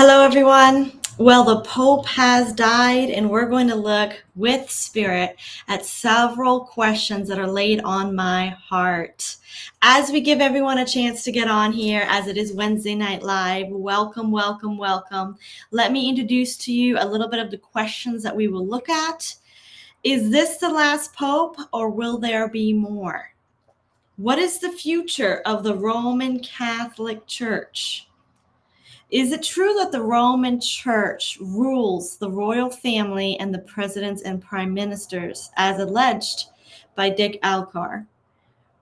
Hello, everyone. Well, the Pope has died, and we're going to look with Spirit at several questions that are laid on my heart. As we give everyone a chance to get on here, as it is Wednesday Night Live, welcome, welcome, welcome. Let me introduce to you a little bit of the questions that we will look at. Is this the last Pope, or will there be more? What is the future of the Roman Catholic Church? Is it true that the Roman Church rules the royal family and the presidents and prime ministers, as alleged by Dick Alcar?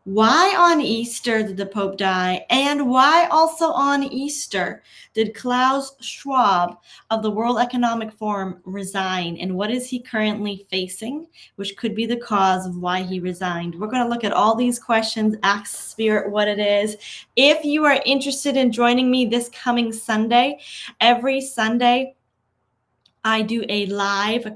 Why on Easter did the Pope die? And why also on Easter did Klaus Schwab of the World Economic Forum resign? And what is he currently facing, which could be the cause of why he resigned? We're going to look at all these questions, ask Spirit what it is. If you are interested in joining me this coming Sunday, every Sunday, I do a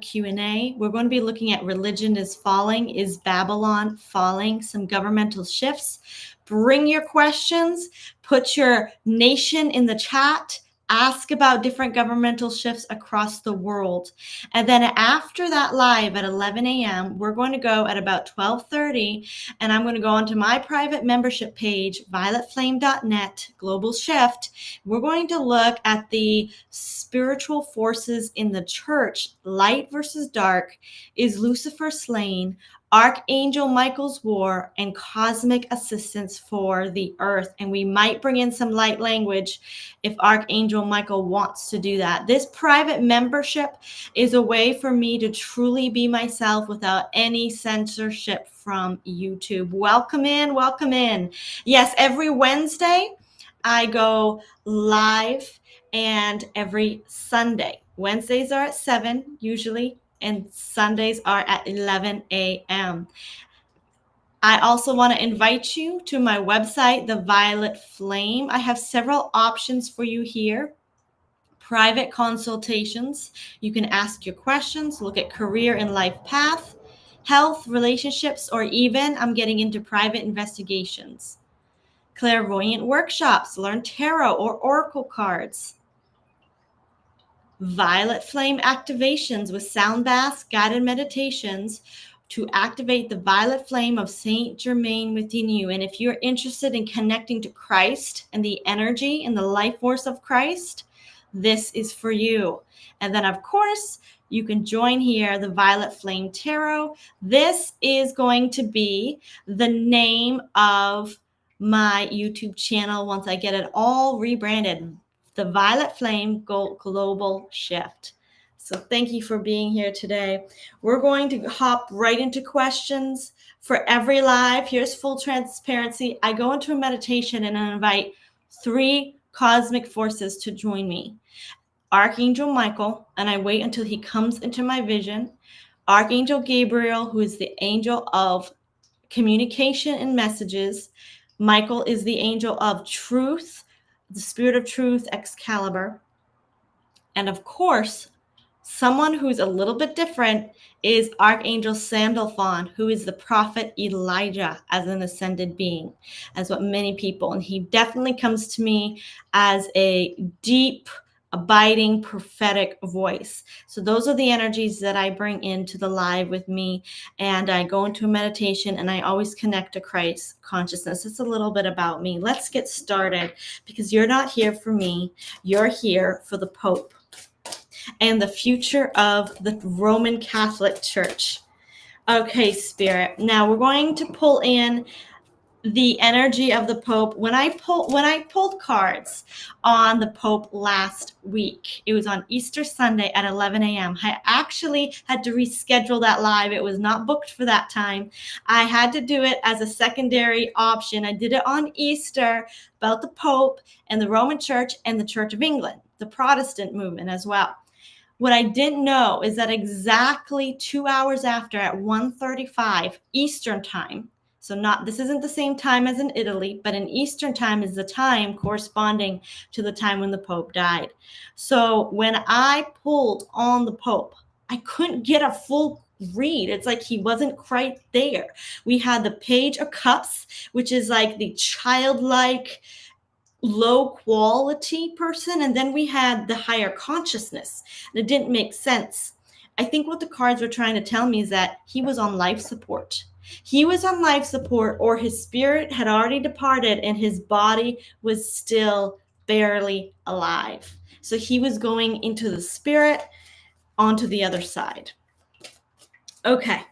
Q&A. We're going to be looking at religion is falling. Is Babylon falling? Some governmental shifts. Bring your questions. Put your nation in the chat. Ask about different governmental shifts across the world. And then after that live at 11 a.m., we're going to go at about 12:30, and I'm going to go onto my private membership page, violetflame.net, Global Shift. We're going to look at the spiritual forces in the church, light versus dark. Is Lucifer slain? Archangel Michael's war, and cosmic assistance for the earth. And we might bring in some light language if Archangel Michael wants to do that. This private membership is a way for me to truly be myself without any censorship from YouTube. Welcome in, welcome in. Yes, every Wednesday I go live, and every Sunday. Wednesdays are at 7 usually, and Sundays are at 11 a.m. I also want to invite you to my website, The Violet Flame. I have several options for you here. Private consultations. You can ask your questions, look at career and life path, health, relationships, or even I'm getting into private investigations. Clairvoyant workshops, learn tarot or oracle cards. Violet flame activations with sound baths, guided meditations to activate the violet flame of Saint Germain within you. And if you're interested in connecting to Christ and the energy and the life force of Christ, this is for you. And then, of course, you can join here, the Violet Flame Tarot. This is going to be the name of my YouTube channel once I get it all rebranded. The Violet Flame Global Shift. So thank you for being here today. We're going to hop right into questions for every live. Here's full transparency. I go into a meditation and I invite 3 cosmic forces to join me. Archangel Michael, and I wait until he comes into my vision. Archangel Gabriel, who is the angel of communication and messages. Michael is the angel of truth, the spirit of truth, Excalibur. And of course, someone who's a little bit different is Archangel Sandalphon, who is the prophet Elijah as an ascended being, as what many people, and he definitely comes to me as a deep, abiding prophetic voice. So those are the energies that I bring into the live with me, and I go into a meditation and I always connect to Christ consciousness. It's a little bit about me. Let's get started, because you're not here for me. You're here for the Pope and the future of the Roman Catholic Church. Okay, Spirit. Now we're going to pull in the energy of the Pope. When I pulled cards on the Pope last week, it was on Easter Sunday at 11 a.m. I actually had to reschedule that live. It was not booked for that time. I had to do it as a secondary option. I did it on Easter about the Pope and the Roman Church and the Church of England, the Protestant movement as well. What I didn't know is that exactly 2 hours after, at 1:35 Eastern time, so this isn't the same time as in Italy, but in Eastern time is the time corresponding to the time when the Pope died. So when I pulled on the Pope, I couldn't get a full read. It's like he wasn't quite there. We had the Page of Cups, which is like the childlike low quality person, and then we had the higher consciousness. And it didn't make sense. I think what the cards were trying to tell me is that he was on life support. He was on life support, or his spirit had already departed and his body was still barely alive. So he was going into the spirit onto the other side. Okay.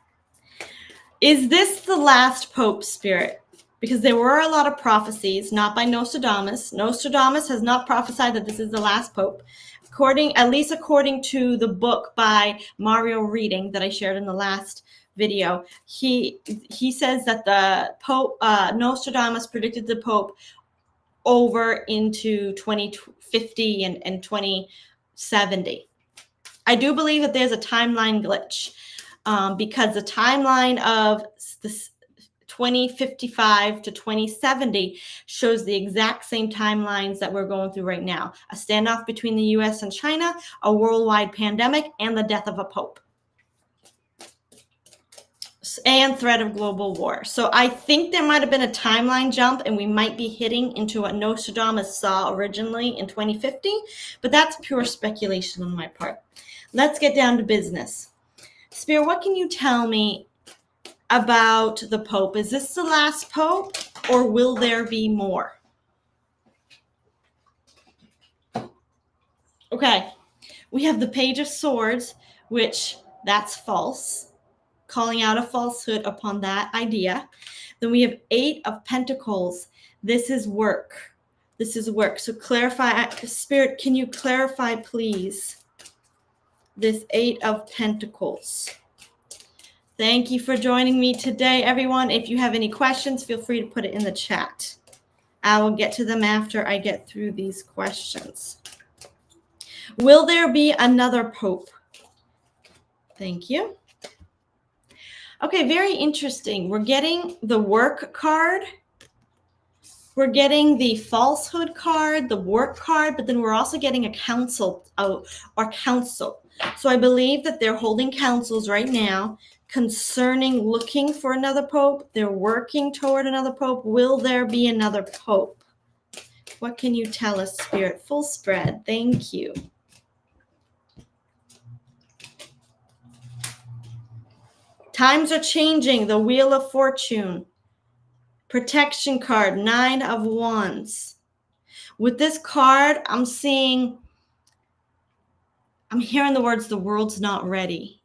Is this the last Pope, Spirit? Because there were a lot of prophecies, not by Nostradamus. Nostradamus has not prophesied that this is the last Pope. At least according to the book by Mario Reading that I shared in the last video, he says that the Pope, Nostradamus predicted the Pope over into 2050 and 2070. I do believe that there's a timeline glitch, because the timeline of this 2055 to 2070 shows the exact same timelines that we're going through right now. A standoff between the US and China, a worldwide pandemic, and the death of a pope. And threat of global war. So I think there might have been a timeline jump, and we might be hitting into what Nostradamus saw originally in 2050, but that's pure speculation on my part. Let's get down to business. Spirit, what can you tell me about the Pope? Is this the last Pope, or will there be more? Okay, we have the Page of Swords, which that's false, calling out a falsehood upon that idea. Then we have 8 of Pentacles. This is work. This is work. So clarify, Spirit, can you clarify, please, this 8 of Pentacles? Thank you for joining me today, everyone. If you have any questions, feel free to put it in the chat. I will get to them after I get through these questions. Will there be another Pope? Thank you. Okay, very interesting. We're getting the work card. We're getting the falsehood card, the work card, but then we're also getting a council, or council. So I believe that they're holding councils right now concerning looking for another Pope. They're working toward another Pope. Will there be another Pope? What can you tell us, Spirit? Full spread. Thank you. Times are changing. The Wheel of Fortune. Protection card, 9 of Wands. With this card, I'm hearing the words, the world's not ready.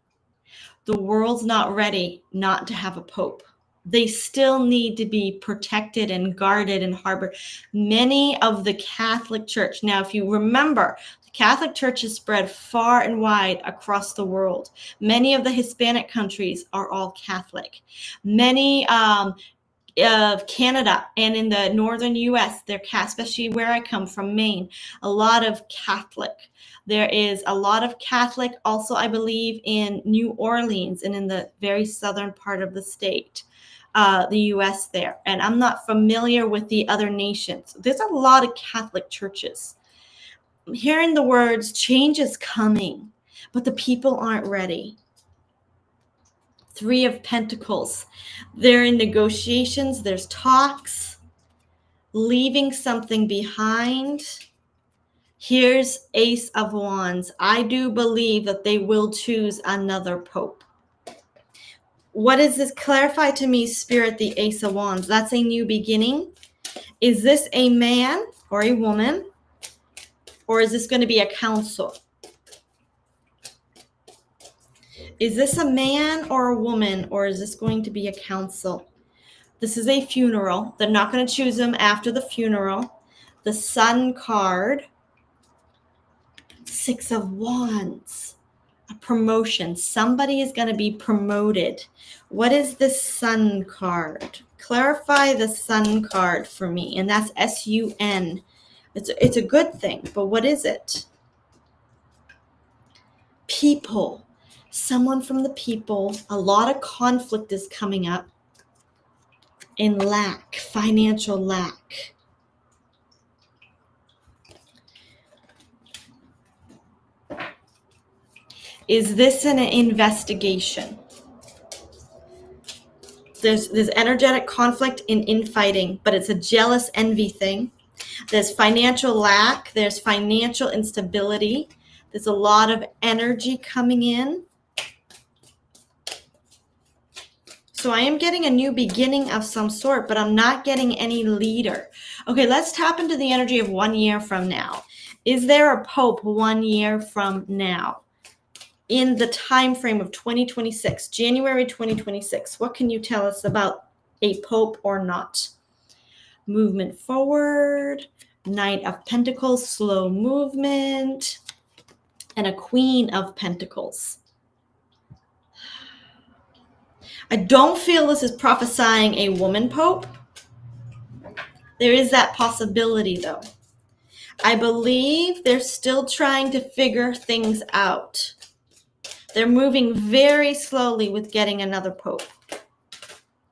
The world's not ready not to have a Pope. They still need to be protected and guarded and harbored. Many of the Catholic Church, now if you remember, the Catholic Church is spread far and wide across the world. Many of the Hispanic countries are all Catholic. Many of Canada and in the northern US, they're especially where I come from, Maine, a lot of Catholic. There is a lot of Catholic also, I believe, in New Orleans and in the very southern part of the state, the US there. And I'm not familiar with the other nations. There's a lot of Catholic churches. I'm hearing the words, change is coming, but the people aren't ready. 3 of Pentacles. They're in negotiations. There's talks, leaving something behind. Here's Ace of Wands. I do believe that they will choose another Pope. What is this? Clarify to me, Spirit, the Ace of Wands. That's a new beginning. Is this a man or a woman? Or is this going to be a council? Is this a man or a woman, or is this going to be a council? This is a funeral. They're not going to choose him after the funeral. The Sun card. 6 of Wands. A promotion. Somebody is going to be promoted. What is the Sun card? Clarify the Sun card for me. And that's S-U-N. It's a good thing, but what is it? People. Someone from the people. A lot of conflict is coming up. In lack. Financial lack. Is this an investigation? There's energetic conflict in infighting, but it's a jealous envy thing. There's financial lack. There's financial instability. There's a lot of energy coming in. So I am getting a new beginning of some sort, but I'm not getting any leader. Okay, let's tap into the energy of 1 year from now. Is there a Pope 1 year from now? In the time frame of 2026, January 2026, what can you tell us about a Pope or not? Movement forward, Knight of Pentacles, slow movement, and a Queen of Pentacles. I don't feel this is prophesying a woman Pope. There is that possibility, though. I believe they're still trying to figure things out. They're moving very slowly with getting another Pope.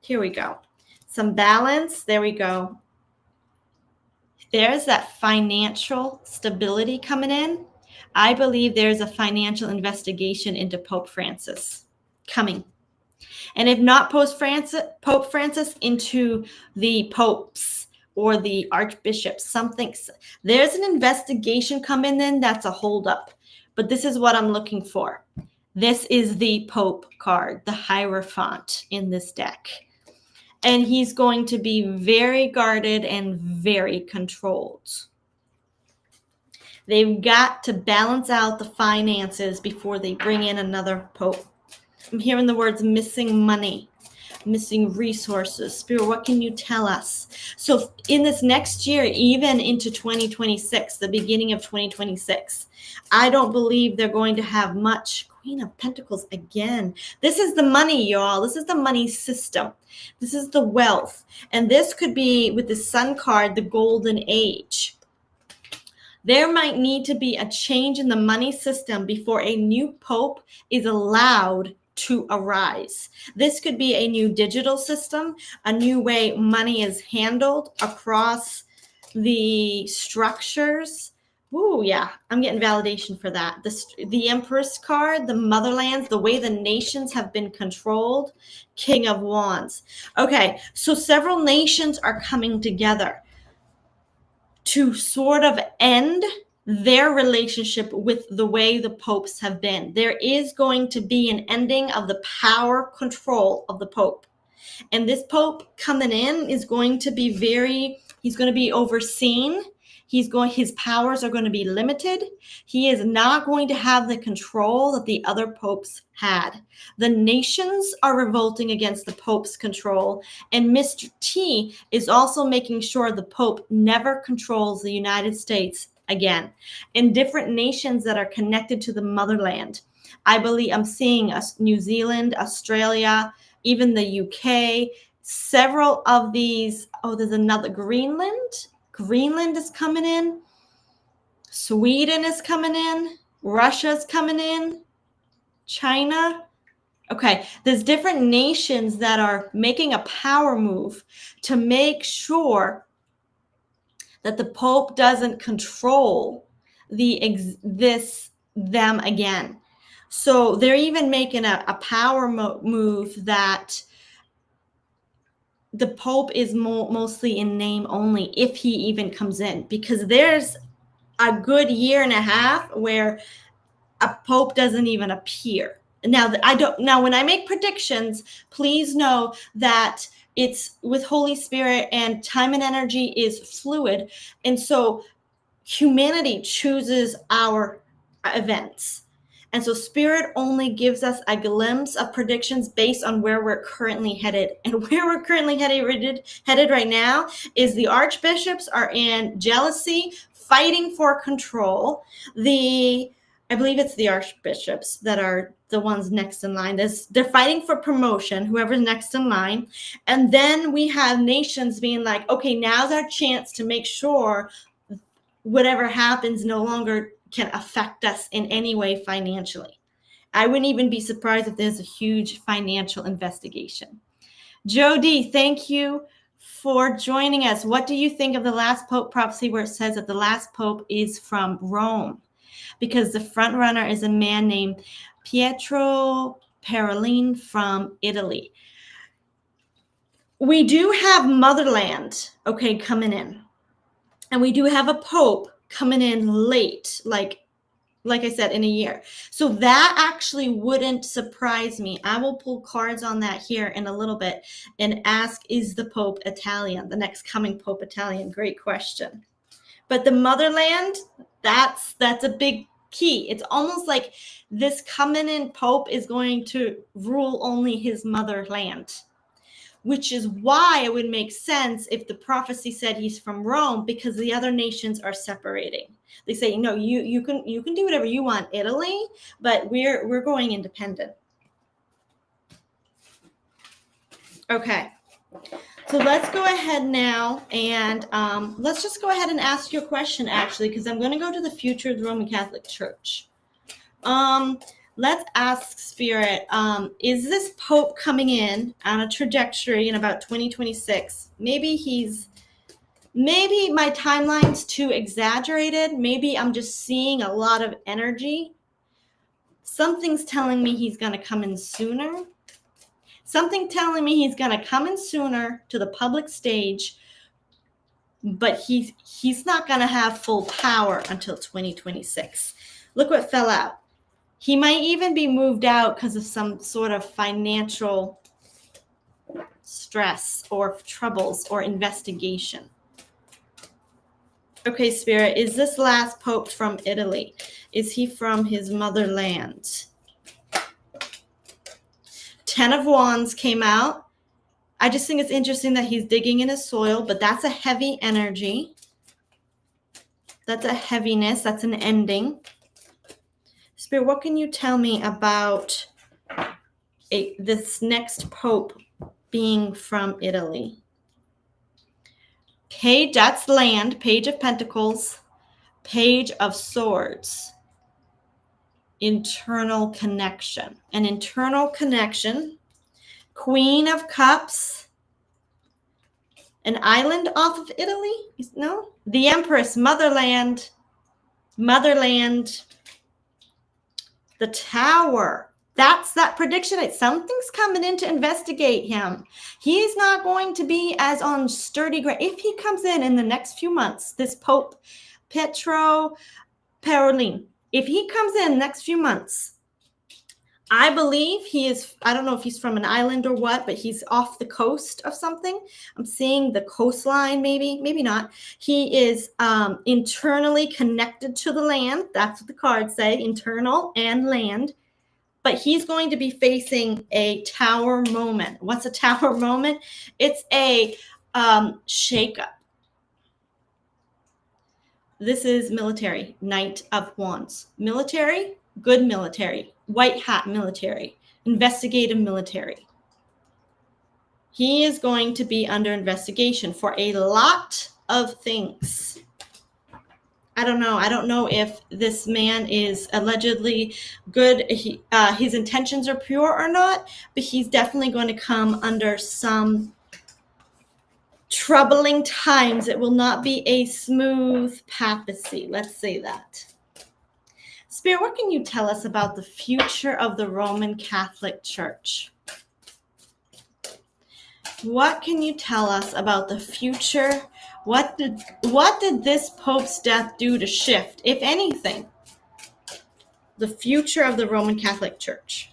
Here we go. Some balance. There we go. There's that financial stability coming in. I believe there's a financial investigation into Pope Francis coming. And if not Pope Francis, into the popes or the archbishops, something. There's an investigation coming in that's a holdup. But this is what I'm looking for. This is the Pope card, the Hierophant in this deck. And he's going to be very guarded and very controlled. They've got to balance out the finances before they bring in another Pope. I'm hearing the words missing money, missing resources. Spirit, what can you tell us? So in this next year, even into 2026, the beginning of 2026, I don't believe they're going to have much. Queen of Pentacles again. This is the money, y'all. This is the money system. This is the wealth. And this could be, with the Sun card, the golden age. There might need to be a change in the money system before a new Pope is allowed to arise. This could be a new digital system, a new way money is handled across the structures. Ooh, yeah, I'm getting validation for that. The Empress card, the motherlands, the way the nations have been controlled, King of Wands. Okay, so several nations are coming together to sort of end their relationship with the way the popes have been. There is going to be an ending of the power control of the Pope. And this Pope coming in is going to be he's going to be overseen. His powers are going to be limited. He is not going to have the control that the other popes had. The nations are revolting against the Pope's control, and Mr. T is also making sure the Pope never controls the United States again. In different nations that are connected to the motherland, I believe I'm seeing New Zealand, Australia, even the UK, several of these. Oh, there's another Greenland. Greenland is coming in. Sweden is coming in. Russia's coming in. China. Okay, there's different nations that are making a power move to make sure that the Pope doesn't control them again. So they're even making a power move that the Pope is mostly in name only, if he even comes in, because there's a good year and a half where a Pope doesn't even appear. Now, when I make predictions, please know that it's with Holy Spirit, and time and energy is fluid. And so humanity chooses our events. And so Spirit only gives us a glimpse of predictions based on where we're currently headed. And where we're currently headed right now is the archbishops are in jealousy, fighting for control. I believe it's the archbishops that are the ones next in line. They're fighting for promotion, whoever's next in line. And then we have nations being like, okay, now's our chance to make sure whatever happens no longer can affect us in any way financially. I wouldn't even be surprised if there's a huge financial investigation. Jody, thank you for joining us. What do you think of the last Pope prophecy where it says that the last Pope is from Rome? Because the front runner is a man named Pietro Parolin from Italy. We do have motherland, okay, coming in. And we do have a pope coming in late, like I said, in a year. So that actually wouldn't surprise me. I will pull cards on that here in a little bit and ask, is the Pope Italian, the next coming Pope Italian? Great question. But the motherland, that's a big key. It's almost like this coming in Pope is going to rule only his motherland, which is why it would make sense if the prophecy said he's from Rome, because the other nations are separating. They say, no, you can do whatever you want, Italy, but we're going independent. Okay, so let's go ahead now and let's just go ahead and ask your question, actually, because I'm going to go to the future of the Roman Catholic Church. Let's ask Spirit, is this Pope coming in on a trajectory in about 2026? Maybe my timeline's too exaggerated. Maybe I'm just seeing a lot of energy. Something's telling me he's going to come in sooner. Something telling me he's going to come in sooner to the public stage, but he's not going to have full power until 2026. Look what fell out. He might even be moved out because of some sort of financial stress or troubles or investigation. Okay, Spirit, is this last Pope from Italy? Is he from his motherland? 10 of Wands came out. I just think it's interesting that he's digging in his soil, but that's a heavy energy. That's a heaviness. That's an ending. Spirit, what can you tell me about this next Pope being from Italy? Page, that's land. Page of Pentacles. Page of Swords. Internal connection. An internal connection. Queen of Cups. An island off of Italy? No? The Empress, motherland. Motherland. The Tower. That's that prediction. Something's coming in to investigate him. He's not going to be as on sturdy ground. If he comes in the next few months, this Pope Pietro Parolin, if he comes in the next few months, I believe he is, I don't know if he's from an island or what, but he's off the coast of something. I'm seeing the coastline, maybe not. He is internally connected to the land. That's what the cards say, internal and land. But he's going to be facing a tower moment. What's a tower moment? It's a shakeup. This is military, Knight of Wands. Military, good military, white hat military, investigative military. He is going to be under investigation for a lot of things. I don't know. I don't know if this man is allegedly good. His intentions are pure or not, but he's definitely going to come under some troubling times. It will not be a smooth papacy. Let's say that. Spirit, what can you tell us about the future of the Roman Catholic Church? What can you tell us about the future? What did this Pope's death do to shift, if anything, the future of the Roman Catholic Church?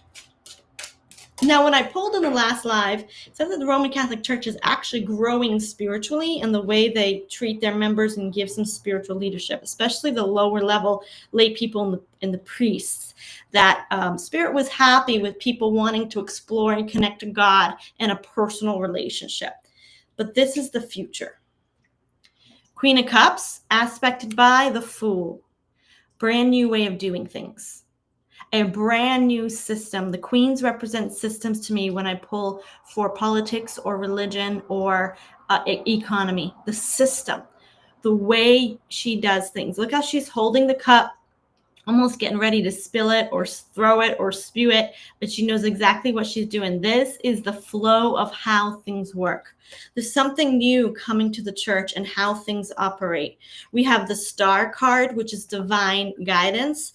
Now, when I pulled in the last live, it said that the Roman Catholic Church is actually growing spiritually in the way they treat their members and give some spiritual leadership, especially the lower level lay people and the priests. That Spirit was happy with people wanting to explore and connect to God in a personal relationship. But this is the future. Queen of Cups, aspected by the Fool. Brand new way of doing things. A brand new system. The queens represent systems to me when I pull for politics or religion or economy. The system, the way she does things. Look how she's holding the cup, almost getting ready to spill it or throw it or spew it, but she knows exactly what she's doing. This is the flow of how things work. There's something new coming to the church and how things operate. We have the Star card, which is divine guidance.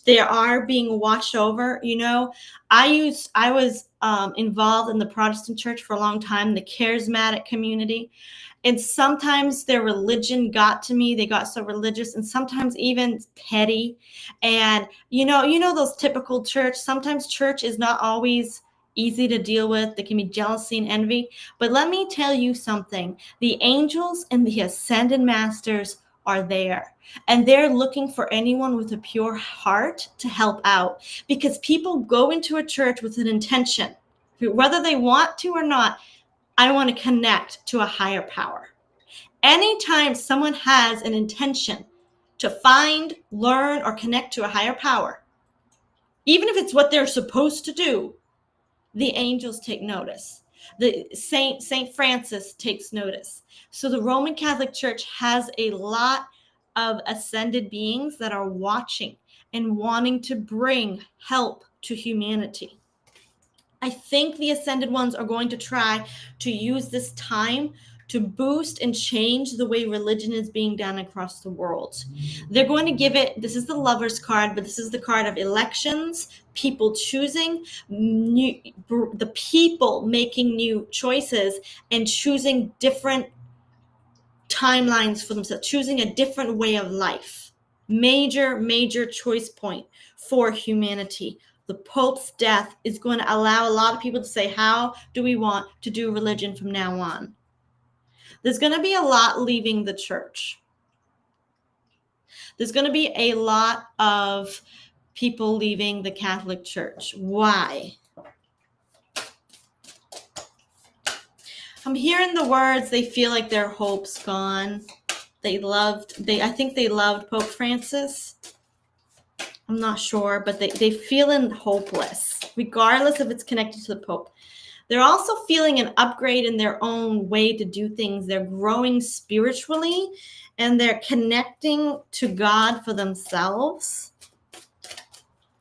They are being watched over. You know, I was involved in the Protestant church for a long time, the charismatic community. And sometimes their religion got to me. They got so religious and sometimes even petty. And you know those typical church. Sometimes church is not always easy to deal with. There can be jealousy and envy. But let me tell you something. The angels and the ascended masters are there. And they're looking for anyone with a pure heart to help out. Because people go into a church with an intention, whether they want to or not. I want to connect to a higher power. Anytime someone has an intention to find, learn, or connect to a higher power, even if it's what they're supposed to do, the angels take notice. The Saint Francis takes notice. So the Roman Catholic Church has a lot of ascended beings that are watching and wanting to bring help to humanity. I think the ascended ones are going to try to use this time to boost and change the way religion is being done across the world. They're going to give it, this is the Lover's card, but this is the card of elections, people choosing, the people making new choices and choosing different timelines for themselves, choosing a different way of life. Major choice point for humanity. The Pope's death is going to allow a lot of people to say, how do we want to do religion from now on? There's going to be a lot leaving the church. There's going to be a lot of people leaving the Catholic Church. Why? I'm hearing the words, they feel like their hope's gone. I think they loved Pope Francis. I'm not sure, but they feeling hopeless, regardless if it's connected to the Pope. They're also feeling an upgrade in their own way to do things. They're growing spiritually, and they're connecting to God for themselves.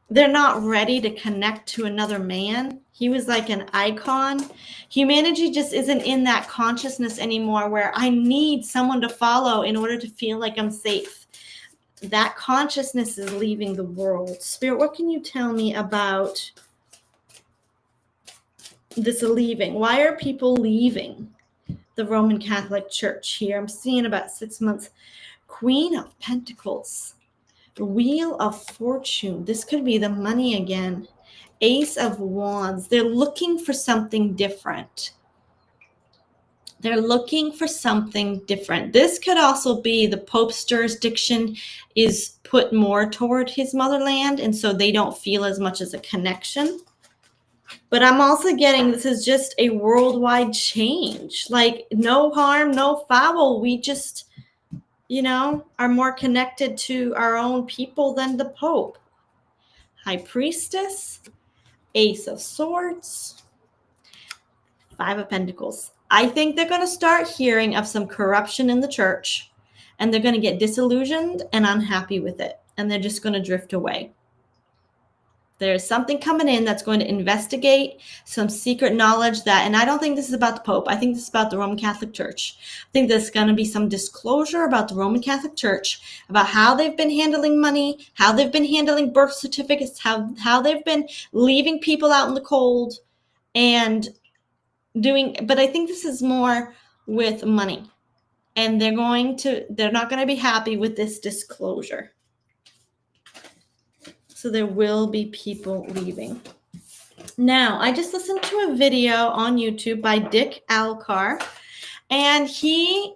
They're not ready to connect to another man. He was like an icon. Humanity just isn't in that consciousness anymore where I need someone to follow in order to feel like I'm safe. That consciousness is leaving the world. Spirit, what can you tell me about this leaving? Why are people leaving the Roman Catholic Church here? I'm seeing about 6 months. Queen of Pentacles. Wheel of Fortune. This could be the money again. Ace of Wands. They're looking for something different. They're looking for something different. This could also be the Pope's jurisdiction is put more toward his motherland, and so they don't feel as much as a connection. But I'm also getting this is just a worldwide change. Like, no harm, no foul. We just, are more connected to our own people than the Pope. High Priestess, Ace of Swords, Five of Pentacles. I think they're going to start hearing of some corruption in the church, and they're going to get disillusioned and unhappy with it, and they're just going to drift away. There's something coming in that's going to investigate some secret knowledge and I don't think this is about the Pope. I think this is about the Roman Catholic Church. I think there's going to be some disclosure about the Roman Catholic Church, about how they've been handling money, how they've been handling birth certificates, how they've been leaving people out in the cold and but I think this is more with money. And they're not going to be happy with this disclosure. So there will be people leaving. Now, I just listened to a video on YouTube by Dick Alcar, and he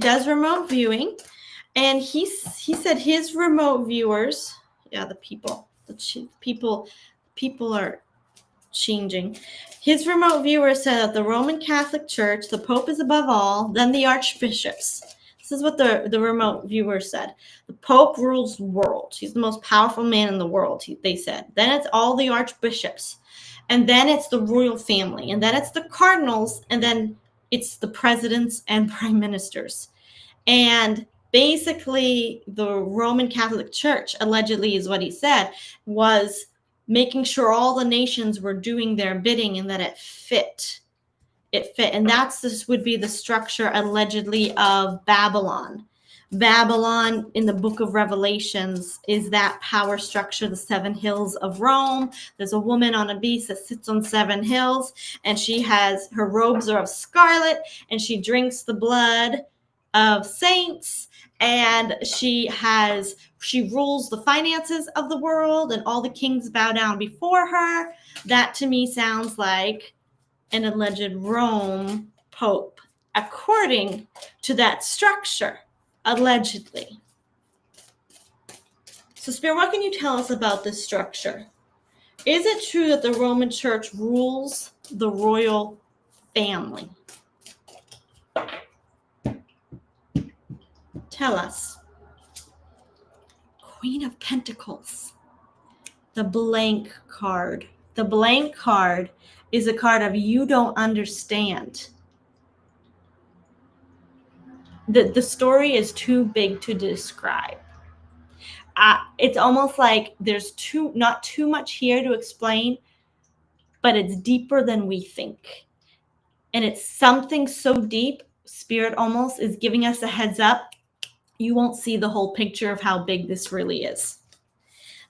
does remote viewing, and he said his remote viewers, the people are changing. His remote viewers said that the Roman Catholic Church, the Pope is above all, then the archbishops. This is what the remote viewer said. The Pope rules the world. He's the most powerful man in the world, they said. Then it's all the archbishops. And then it's the royal family. And then it's the cardinals. And then it's the presidents and prime ministers. And basically, the Roman Catholic Church, allegedly is what he said, was making sure all the nations were doing their bidding and that it fit. And this would be the structure allegedly of Babylon. Babylon in the book of Revelations is that power structure, the 7 hills of Rome. There's a woman on a beast that sits on 7 hills, and she has, her robes are of scarlet, and she drinks the blood of saints, and she rules the finances of the world, and all the kings bow down before her. That to me sounds like an alleged Rome pope, according to that structure. Allegedly. So, Spirit, what can you tell us about this structure? Is it true that the Roman Church rules the royal family? Tell us. Queen of Pentacles. The blank card. The blank card is a card of you don't understand. The story is too big to describe. It's almost like there's not too much here to explain, but it's deeper than we think. And it's something so deep, Spirit almost is giving us a heads up. You won't see the whole picture of how big this really is.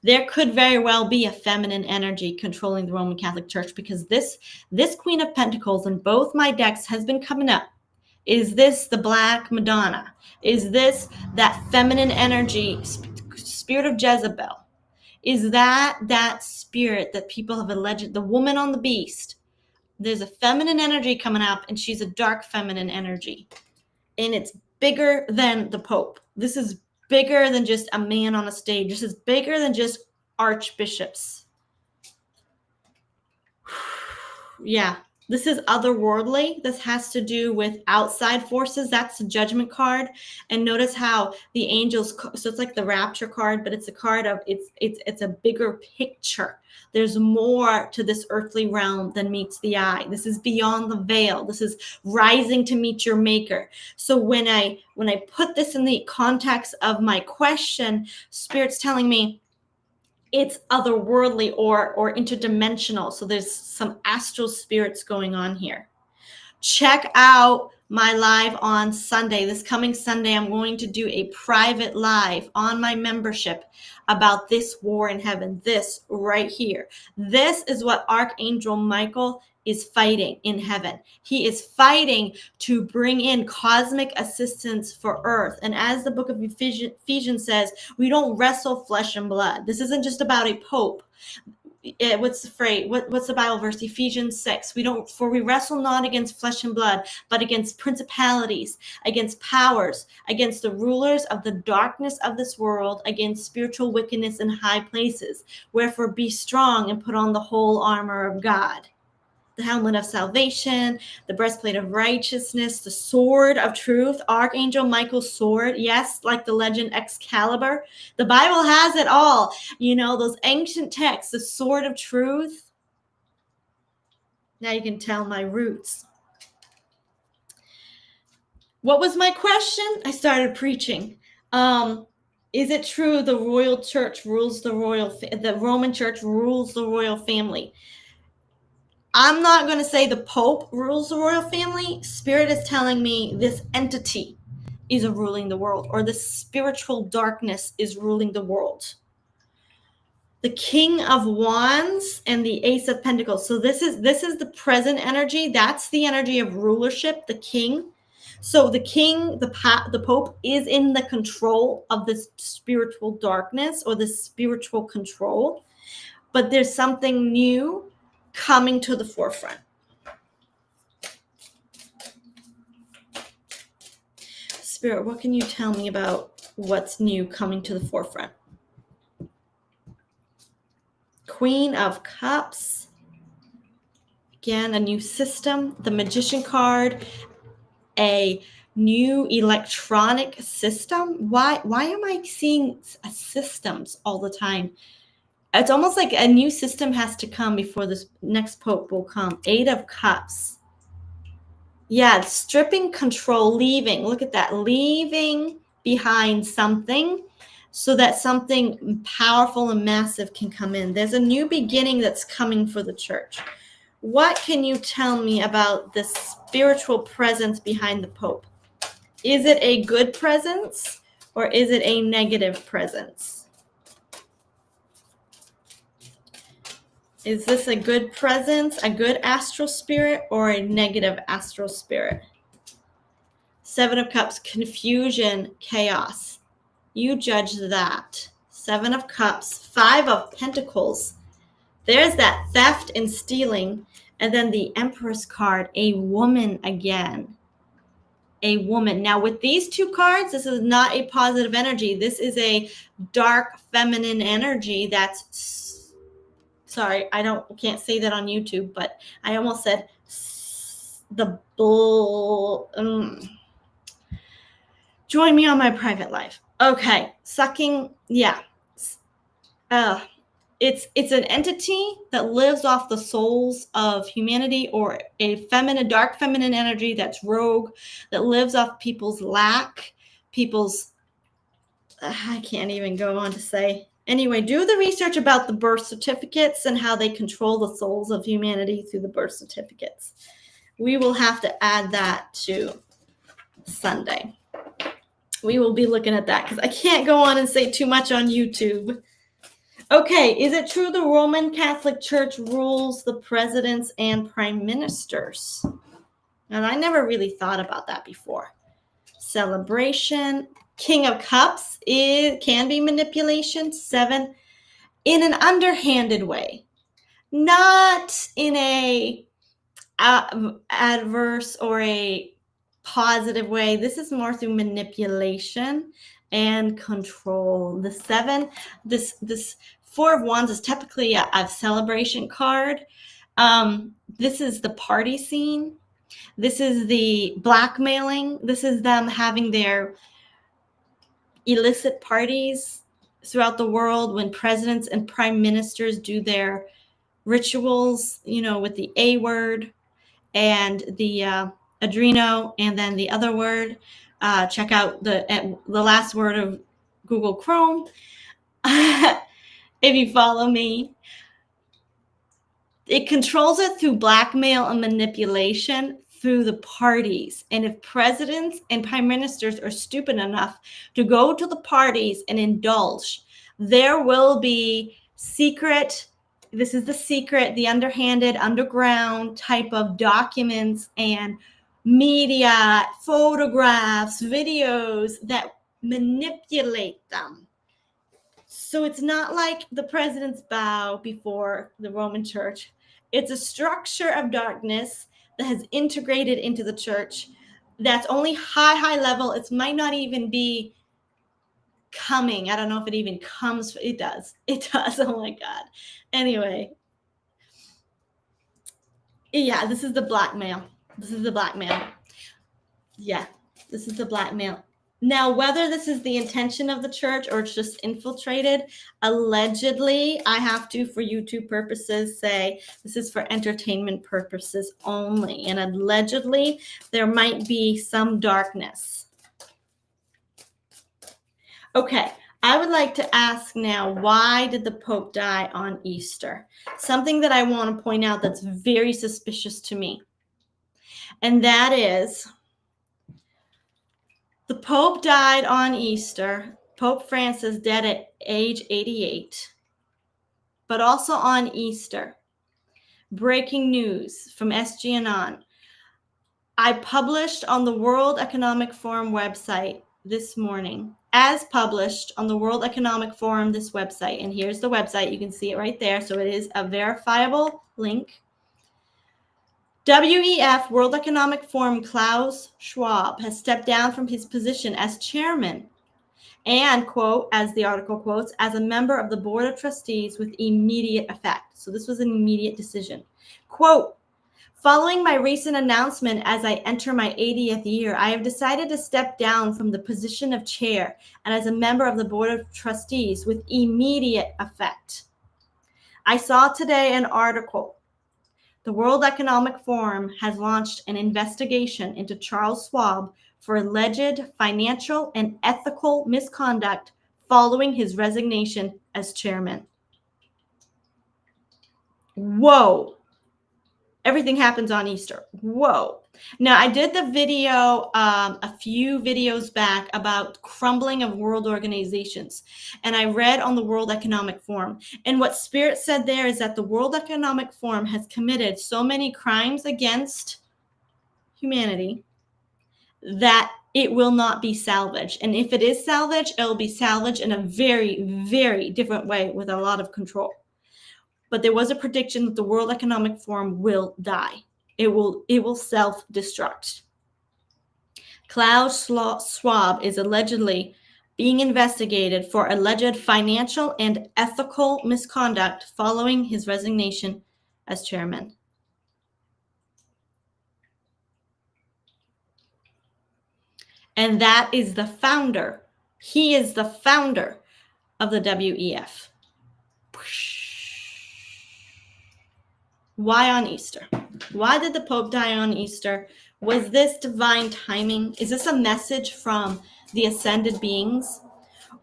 There could very well be a feminine energy controlling the Roman Catholic Church, because this Queen of Pentacles in both my decks has been coming up. Is this the Black Madonna? Is this that feminine energy, spirit of Jezebel? Is that spirit that people have alleged, the woman on the beast? There's a feminine energy coming up, and she's a dark feminine energy. And it's bigger than the Pope. This is bigger than just a man on a stage. This is bigger than just archbishops. Yeah. This is otherworldly. This has to do with outside forces. That's the Judgment card. And notice how the angels, so it's like the Rapture card, but it's a card of, it's a bigger picture. There's more to this earthly realm than meets the eye. This is beyond the veil. This is rising to meet your maker. So when I put this in the context of my question, Spirit's telling me, it's otherworldly or interdimensional. So there's some astral spirits going on here. Check out my live on Sunday. This coming Sunday, I'm going to do a private live on my membership about this war in heaven. This right here. This is what Archangel Michael is fighting in heaven. He is fighting to bring in cosmic assistance for earth. And as the book of Ephesians says, we don't wrestle flesh and blood. This isn't just about a pope. What's the phrase? What's the Bible verse? Ephesians 6. For we wrestle not against flesh and blood, but against principalities, against powers, against the rulers of the darkness of this world, against spiritual wickedness in high places. Wherefore be strong and put on the whole armor of God. The helmet of salvation, the breastplate of righteousness, the sword of truth, Archangel Michael's sword. Yes, like the legend Excalibur. The Bible has it all. You know, those ancient texts, the sword of truth. Now you can tell my roots. What was my question? I started preaching. Is it true the royal church rules the Roman church rules the royal family? I'm not going to say the Pope rules the royal family. Spirit is telling me this entity is ruling the world, or the spiritual darkness is ruling the world. The King of Wands and the Ace of Pentacles. So this is the present energy. That's the energy of rulership, the king. So the king, the Pope is in the control of this spiritual darkness or this spiritual control. But there's something new coming to the forefront. Spirit, what can you tell me about what's new coming to the forefront? Queen of Cups. Again, a new system. The Magician card. A new electronic system. Why am I seeing systems all the time? It's almost like a new system has to come before this next Pope will come. 8 of Cups. Yeah, stripping control, leaving. Look at that. Leaving behind something so that something powerful and massive can come in. There's a new beginning that's coming for the church. What can you tell me about the spiritual presence behind the Pope? Is it a good presence, or is it a negative presence? Is this a good presence, a good astral spirit, or a negative astral spirit? Seven of Cups, confusion, chaos. You judge that. Seven of Cups, Five of Pentacles. There's that theft and stealing. And then the Empress card, a woman again. A woman. Now with these two cards, this is not a positive energy. This is a dark feminine energy that's, sorry, can't say that on YouTube, but I almost said the bull. Join me on my private life. Okay, sucking, yeah. It's an entity that lives off the souls of humanity, or a dark feminine energy that's rogue, that lives off people's lack, I can't even go on to say. Anyway, do the research about the birth certificates and how they control the souls of humanity through the birth certificates. We will have to add that to Sunday. We will be looking at that because I can't go on and say too much on YouTube. Okay, is it true the Roman Catholic Church rules the presidents and prime ministers? And I never really thought about that before. Celebration. King of Cups, it can be manipulation. 7, in an underhanded way, not in a adverse or a positive way. This is more through manipulation and control. The 7, this 4 of Wands is typically a celebration card. This is the party scene. This is the blackmailing. This is them having their illicit parties throughout the world when presidents and prime ministers do their rituals, with the A word and the Adreno, and then the other word. Check out the last word of Google Chrome if you follow me. It controls it through blackmail and manipulation through the parties. And if presidents and prime ministers are stupid enough to go to the parties and indulge, there will be the underhanded, underground type of documents and media, photographs, videos that manipulate them. So it's not like the president's bow before the Roman Church. It's a structure of darkness that has integrated into the church that's only high level. It might not even be coming. I don't know if it even comes. It does. Oh my God. Anyway. Yeah, this is the blackmail. Yeah, this is the blackmail. Now, whether this is the intention of the church or it's just infiltrated, allegedly, I have to, for YouTube purposes, say this is for entertainment purposes only. And allegedly, there might be some darkness. Okay, I would like to ask now, why did the Pope die on Easter? Something that I want to point out that's very suspicious to me. And that is, the Pope died on Easter. Pope Francis dead at age 88. But also on Easter, breaking news from SGNon. I published on the World Economic Forum website this morning, as published on the World Economic Forum, this website. And here's the website. You can see it right there. So it is a verifiable link. WEF, World Economic Forum, Klaus Schwab has stepped down from his position as chairman and, quote, as the article quotes, as a member of the board of trustees with immediate effect. So this was an immediate decision. Quote, following my recent announcement as I enter my 80th year, I have decided to step down from the position of chair and as a member of the board of trustees with immediate effect. I saw today an article. The World Economic Forum has launched an investigation into Charles Schwab for alleged financial and ethical misconduct following his resignation as chairman. Whoa. Everything happens on Easter. Whoa. Now, I did the video a few videos back about crumbling of world organizations. And I read on the World Economic Forum. And what Spirit said there is that the World Economic Forum has committed so many crimes against humanity that it will not be salvaged. And if it is salvaged, it will be salvaged in a very, very different way with a lot of control. But there was a prediction that the World Economic Forum will die. It will self-destruct. Klaus Schwab is allegedly being investigated for alleged financial and ethical misconduct following his resignation as chairman. And that is the founder. He is the founder of the WEF. Why on Easter? Why did the Pope die on Easter? Was this divine timing? Is this a message from the ascended beings?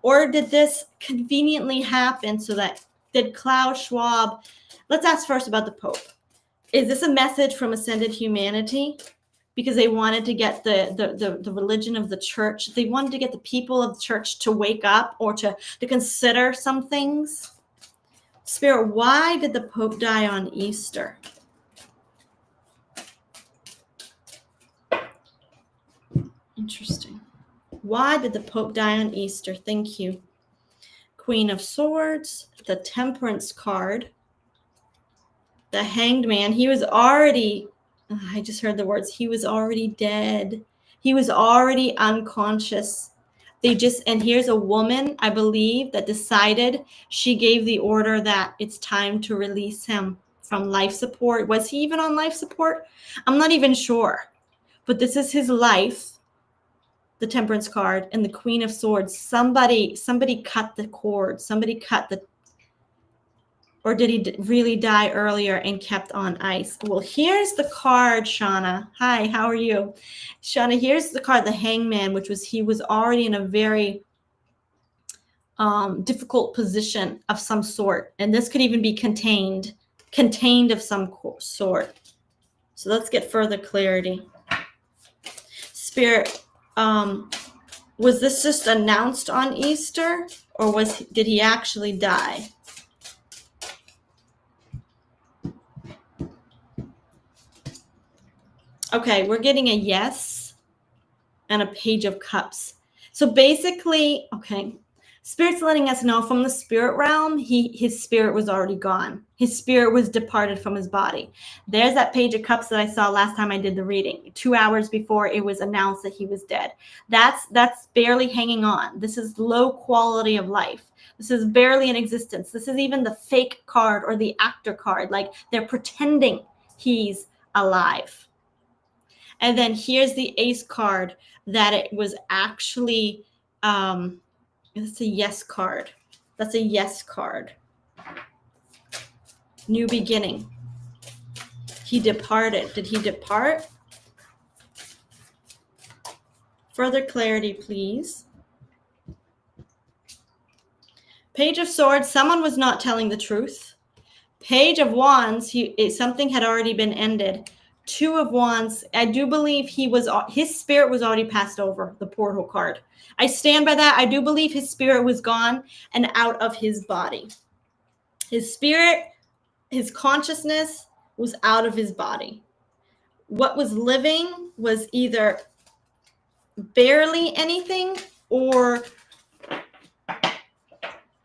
Or did this conveniently happen so that, did Klaus Schwab, let's ask first about the Pope. Is this a message from ascended humanity? Because they wanted to get the religion of the church. They wanted to get the people of the church to wake up or to consider some things. Spirit, why did the Pope die on Easter? Interesting. Why did the Pope die on Easter? Thank you. Queen of Swords, the Temperance card, the Hanged Man. He was already, I just heard the words, he was already dead. He was already unconscious. And here's a woman, I believe, that decided, she gave the order that it's time to release him from life support. Was he even on life support? I'm not even sure. But this is his life, the Temperance card, and the Queen of Swords. Somebody cut the cord. Somebody cut the, or did he really die earlier and kept on ice? Well, here's the card, Shauna. Hi, how are you? Shauna, here's the card, the Hangman, which was, he was already in a very difficult position of some sort. And this could even be contained of some sort. So let's get further clarity. Spirit, was this just announced on Easter, or did he actually die? Okay, we're getting a yes and a Page of Cups. So basically, okay, Spirit's letting us know from the spirit realm, his spirit was already gone. His spirit was departed from his body. There's that Page of Cups that I saw last time I did the reading, 2 hours before it was announced that he was dead. That's barely hanging on. This is low quality of life. This is barely in existence. This is even the fake card or the actor card. Like, they're pretending he's alive. And then here's the Ace card, that it was actually, it's a yes card. That's a yes card. New beginning. He departed. Did he depart? Further clarity, please. Page of Swords, someone was not telling the truth. Page of Wands, something had already been ended. Two of Wands, I do believe his spirit was already passed over, the portal card. I stand by that. I do believe his spirit was gone and out of his body. His spirit, his consciousness was out of his body. What was living was either barely anything or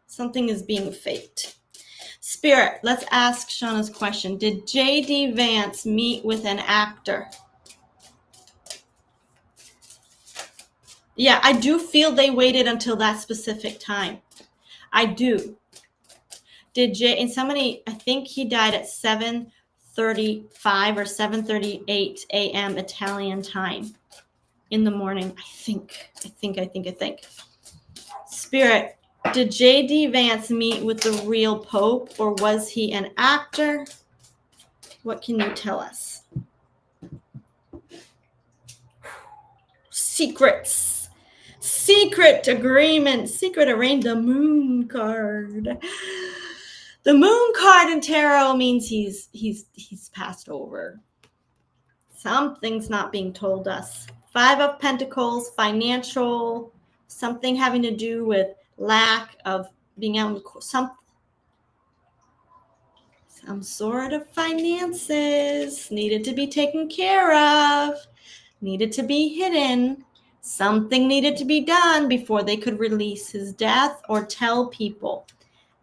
something is being faked. Spirit, let's ask Shauna's question. Did J.D. Vance meet with an actor? Yeah, I do feel they waited until that specific time. I do. And somebody, I think he died at 7:35 or 7:38 a.m. Italian time in the morning. I think. Spirit, did J.D. Vance meet with the real Pope, or was he an actor? What can you tell us? Secrets. Secret agreement. Secret arrange, the Moon card. The moon card in tarot means he's passed over. Something's not being told us. 5 of Pentacles, financial, something having to do with lack of being able to, some sort of finances needed to be taken care of, needed to be hidden. Something needed to be done before they could release his death or tell people.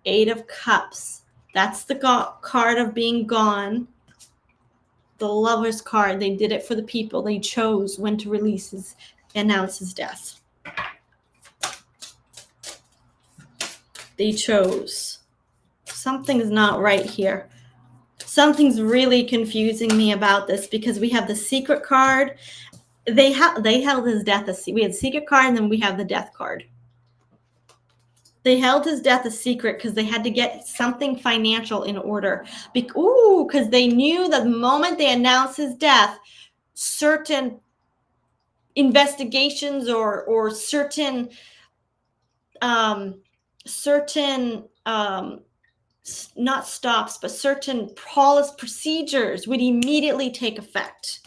8 of Cups. That's the card of being gone. The Lover's card. They did it for the people. They chose when to announce his death. They chose. Something's not right here. Something's really confusing me about this because we have the Secret card. They held his death. We had Secret card, and then we have the Death card. They held his death a secret because they had to get something financial in order. Because they knew that the moment they announced his death, certain investigations or certain not stops, but certain procedures would immediately take effect.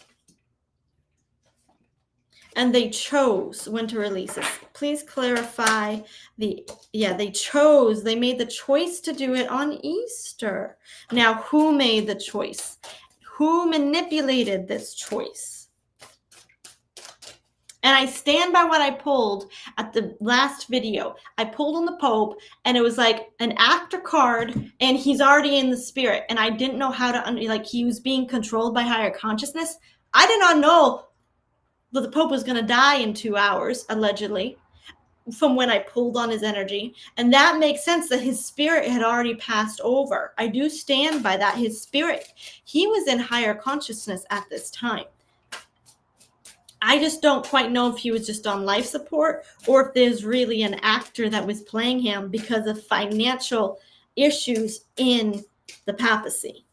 And they chose when to release it. Please clarify they made the choice to do it on Easter. Now, who made the choice? Who manipulated this choice? And I stand by what I pulled at the last video. I pulled on the Pope, and it was like an actor card, and he's already in the spirit. And I didn't know how to, he was being controlled by higher consciousness. I did not know that the Pope was going to die in 2 hours, allegedly, from when I pulled on his energy. And that makes sense that his spirit had already passed over. I do stand by that. His spirit, he was in higher consciousness at this time. I just don't quite know if he was just on life support or if there's really an actor that was playing him because of financial issues in the papacy.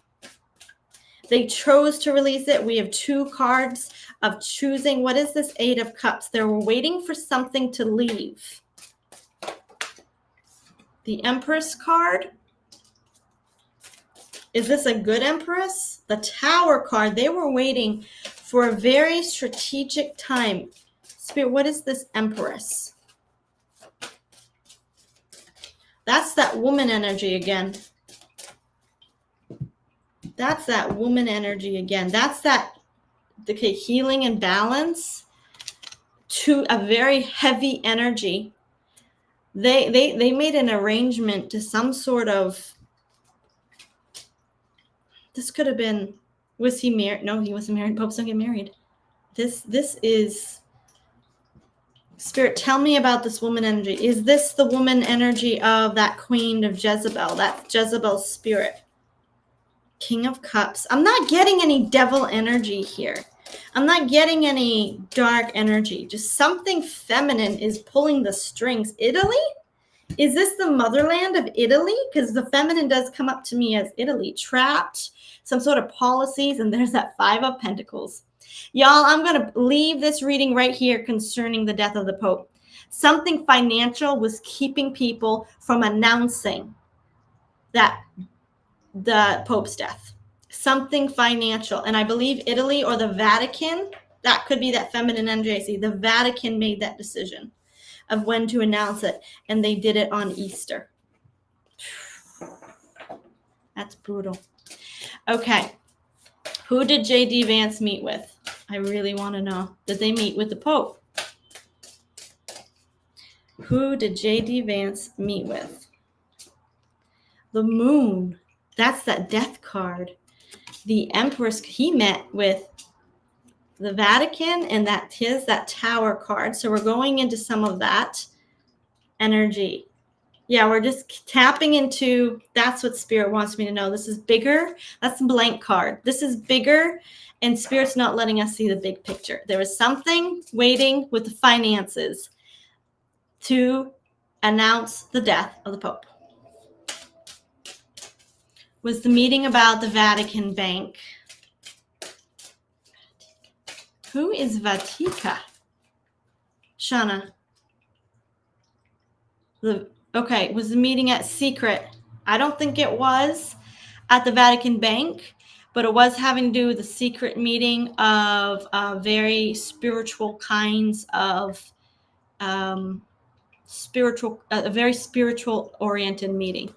They chose to release it. We have 2 cards of choosing. What is this 8 of Cups? They were waiting for something to leave. The Empress card. Is this a good Empress? The Tower card. They were waiting for a very strategic time. Spirit, what is this Empress? That's that woman energy again. That's that woman energy again. That's that healing and balance to a very heavy energy. They made an arrangement to some sort of, this could have been, was he married? No, he wasn't married. Popes don't get married. This is, Spirit, tell me about this woman energy. Is this the woman energy of that Queen of Jezebel, that Jezebel spirit? King of Cups. I'm not getting any devil energy here. I'm not getting any dark energy. Just something feminine is pulling the strings. Italy? Is this the motherland of Italy? Because the feminine does come up to me as Italy. Trapped, some sort of policies, and there's that 5 of Pentacles. Y'all, I'm going to leave this reading right here concerning the death of the Pope. Something financial was keeping people from announcing that the Pope's death. Something financial. And I believe Italy or the Vatican, that could be that feminine energy I see. The Vatican made that decision of when to announce it, and they did it on Easter. That's brutal. Okay. Who did J.D. Vance meet with? I really want to know. Did they meet with the Pope? Who did J.D. Vance meet with? The Moon. That's that death card. The Empress, he met with the Vatican, and that Tower card. So we're going into some of that energy. Yeah, we're just tapping into, that's what Spirit wants me to know. This is bigger. That's a blank card. This is bigger, and Spirit's not letting us see the big picture. There is something waiting with the finances to announce the death of the Pope. Was the meeting about the Vatican Bank? Who is Vatica? Shauna. Okay, was the meeting at Secret? I don't think it was at the Vatican Bank, but it was having to do with the secret meeting of very spiritual kinds of a very spiritual oriented meeting.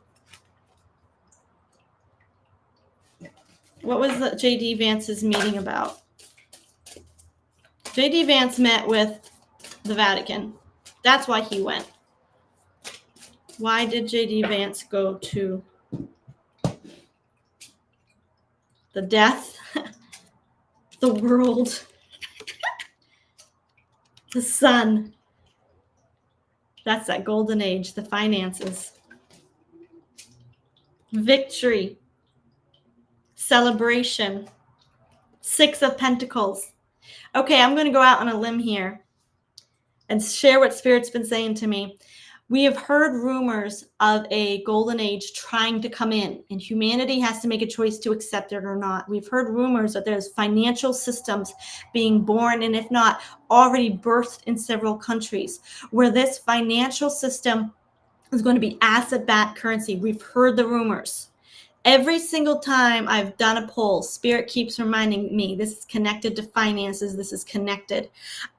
What was the J.D. Vance's meeting about? J.D. Vance met with the Vatican. That's why he went. Why did J.D. Vance go to the death, the world, the sun? That's that golden age, the finances, victory, celebration, 6 of Pentacles. Okay, I'm going to go out on a limb here and share what Spirit's been saying to me. We have heard rumors of a golden age trying to come in, and humanity has to make a choice to accept it or not. We've heard rumors that there's financial systems being born, and if not, already birthed in several countries, where this financial system is going to be asset-backed currency. We've heard the rumors. Every single time I've done a poll, Spirit keeps reminding me this is connected to finances. This is connected.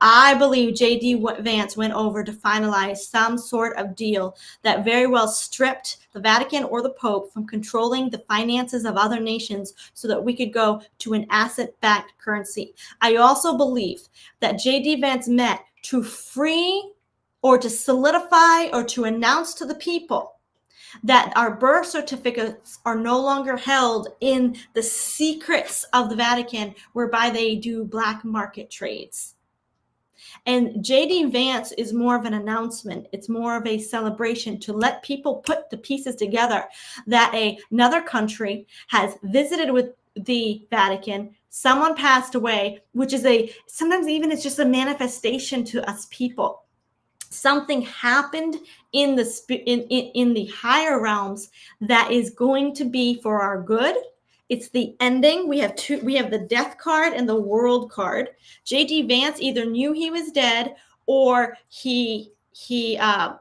I believe J.D. Vance went over to finalize some sort of deal that very well stripped the Vatican or the Pope from controlling the finances of other nations so that we could go to an asset-backed currency. I also believe that J.D. Vance met to free or to solidify or to announce to the people that our birth certificates are no longer held in the secrets of the Vatican, whereby they do black market trades. And J.D. Vance is more of an announcement. It's more of a celebration to let people put the pieces together that another country has visited with the Vatican. Someone passed away, which is sometimes even it's just a manifestation to us people. Something happened in the higher realms that is going to be for our good. It's the ending. We have the death card and the world card. J.D. Vance either knew he was dead or he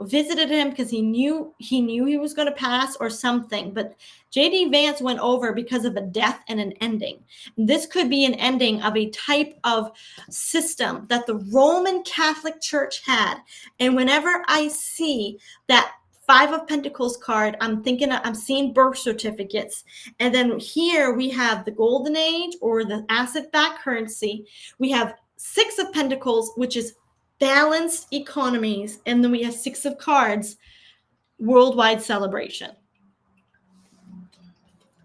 visited him because he knew he was going to pass or something. But J.D. Vance went over because of a death and an ending. This could be an ending of a type of system that the Roman Catholic Church had. And whenever I see that 5 of Pentacles card, I'm seeing birth certificates. And then here we have the golden age or the asset-backed currency. We have 6 of Pentacles, which is balanced economies. And then we have 6 of cards, worldwide celebration.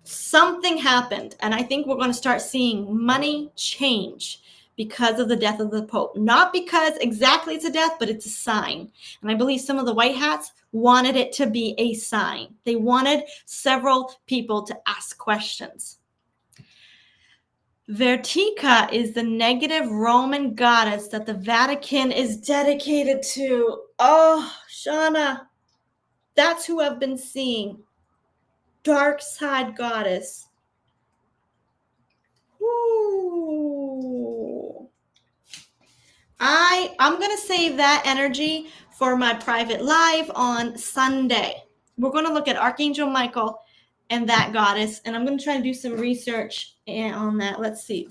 Something happened, and I think we're going to start seeing money change because of the death of the Pope. Not because exactly it's a death, but it's a sign. And I believe some of the white hats wanted it to be a sign. They wanted several people to ask questions. Vertica is the negative Roman goddess that the Vatican is dedicated to. Oh, Shauna, that's who I've been seeing. Dark side goddess. Ooh. I'm going to save that energy for my private live on Sunday. We're going to look at Archangel Michael and that goddess, and I'm going to try to do some research on that. Let's see.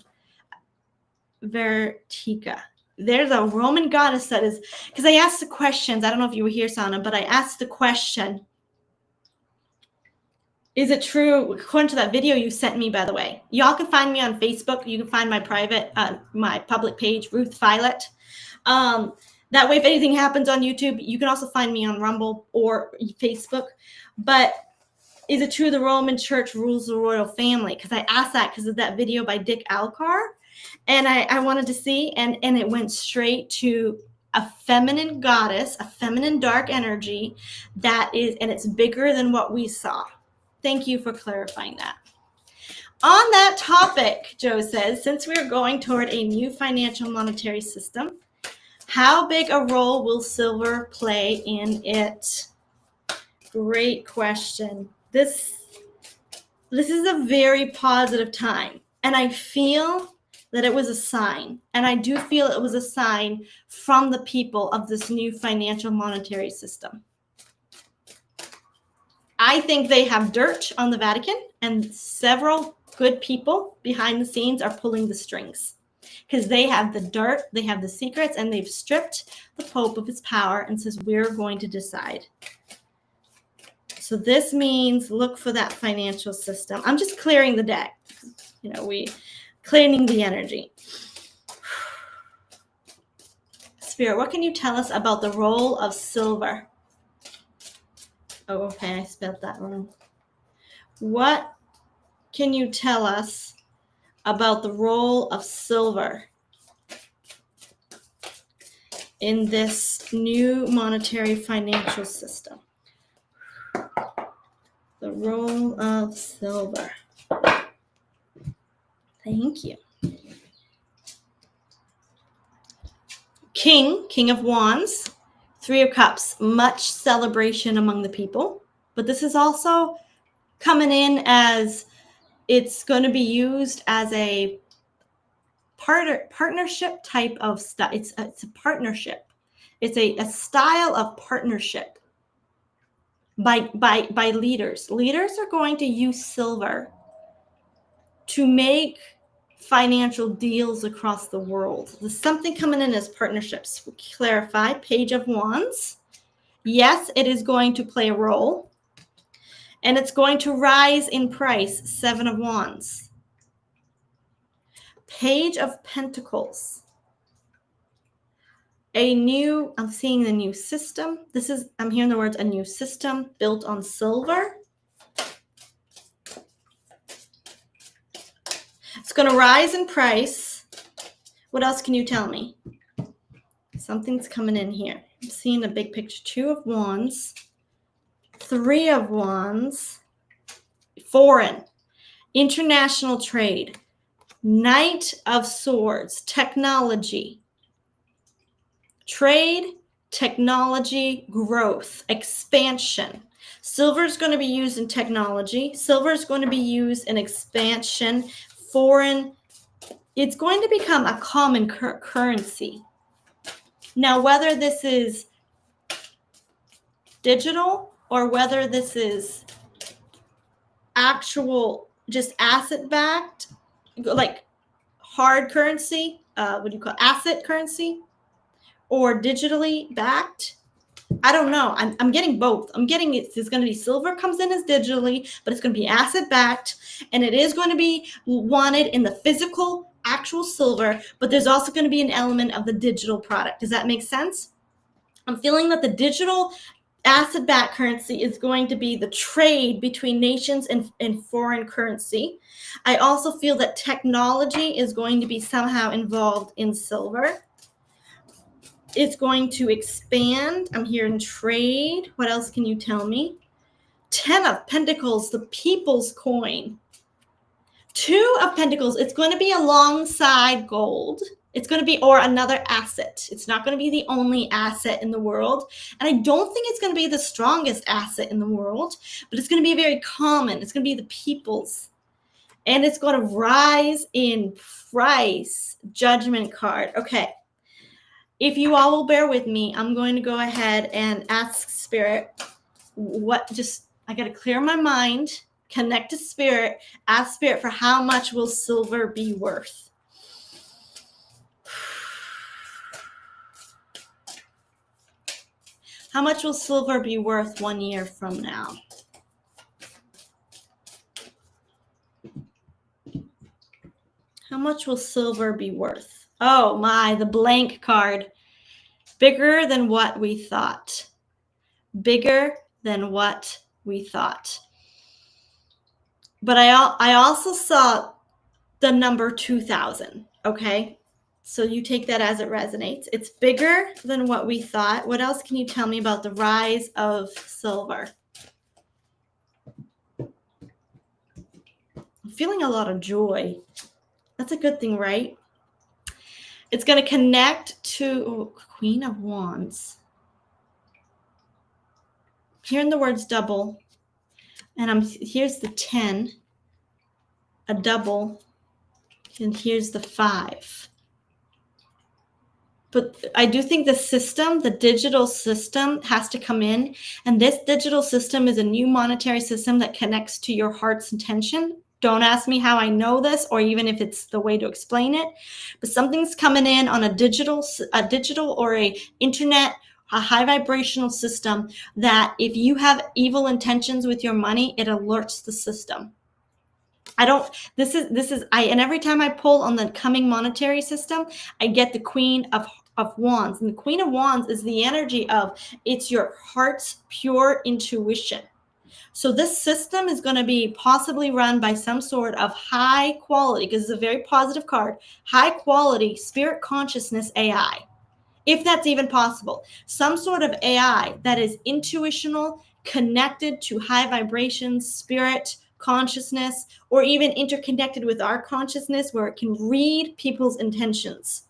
Vertica. There's a Roman goddess that is, because I asked the questions. I don't know if you were here, Sana, but I asked the question. Is it true, according to that video you sent me, by the way? Y'all can find me on Facebook. You can find my my public page, Ruth Violet. That way, if anything happens on YouTube, you can also find me on Rumble or Facebook. But is it true the Roman Church rules the royal family? Because I asked that because of that video by Dick Alcar. And I wanted to see, and it went straight to a feminine goddess, a feminine dark energy that is, and it's bigger than what we saw. Thank you for clarifying that. On that topic, Joe says, since we're going toward a new financial monetary system, how big a role will silver play in it? Great question. This is a very positive time, and I feel that it was a sign, and I do feel it was a sign from the people of this new financial monetary system. I think they have dirt on the Vatican, and several good people behind the scenes are pulling the strings because they have the dirt, they have the secrets, and they've stripped the Pope of his power and says, we're going to decide. So this means look for that financial system. I'm just clearing the deck. We cleaning the energy. Spirit, what can you tell us about the role of silver? Oh, okay, I spelled that wrong. What can you tell us about the role of silver in this new monetary financial system? The role of silver. Thank you. King of Wands, Three of Cups, much celebration among the people. But this is also coming in as it's going to be used as a partnership type of stuff. It's a partnership. It's a style of partnership by leaders. Leaders are going to use silver to make financial deals across the world. There's something coming in as partnerships. We'll clarify. Page of Wands. Yes, it is going to play a role. And it's going to rise in price. Seven of Wands. Page of Pentacles. I'm seeing the new system. I'm hearing the words a new system built on silver. It's going to rise in price. What else can you tell me? Something's coming in here. I'm seeing a big picture. Two of Wands. Three of Wands. Foreign. International trade. Knight of Swords. Technology. Trade, technology, growth, expansion. Silver is going to be used in technology. Silver is going to be used in expansion. Foreign. It's going to become a common currency. Now, whether this is digital or whether this is actual, just asset-backed, like hard currency, asset currency, or digitally backed, I don't know. I'm getting both. I'm getting it's going to be silver comes in as digitally, but it's going to be asset backed, and it is going to be wanted in the physical, actual silver, but there's also going to be an element of the digital product. Does that make sense? I'm feeling that the digital asset-backed currency is going to be the trade between nations and foreign currency. I also feel that technology is going to be somehow involved in silver. It's going to expand. I'm hearing trade. What else can you tell me? 10 of Pentacles, the people's coin. 2 of Pentacles, it's going to be alongside gold. It's going to be, or another asset. It's not going to be the only asset in the world. And I don't think it's going to be the strongest asset in the world, but it's going to be very common. It's going to be the people's. And it's going to rise in price. Judgment card. Okay. If you all will bear with me, I'm going to go ahead and ask Spirit I got to clear my mind, connect to Spirit, ask Spirit for how much will silver be worth. How much will silver be worth 1 year from now? How much will silver be worth? Oh my, the blank card. Bigger than what we thought. Bigger than what we thought. But I also saw the number 2000, okay? So you take that as it resonates. It's bigger than what we thought. What else can you tell me about the rise of silver? I'm feeling a lot of joy. That's a good thing, right? It's going to connect to Queen of Wands. Hearing the words double. And here's the 10. A double. And here's the 5. But I do think the digital system has to come in. And this digital system is a new monetary system that connects to your heart's intention. Don't ask me how I know this or even if it's the way to explain it. But something's coming in on a digital or a internet, a high vibrational system that if you have evil intentions with your money, it alerts the system. And every time I pull on the coming monetary system, I get the Queen of Wands. And the Queen of Wands is the energy of, it's your heart's pure intuition. So this system is going to be possibly run by some sort of high quality, because it's a very positive card, high quality spirit consciousness AI. If that's even possible, some sort of AI that is intuitional, connected to high vibrations, spirit, consciousness, or even interconnected with our consciousness where it can read people's intentions.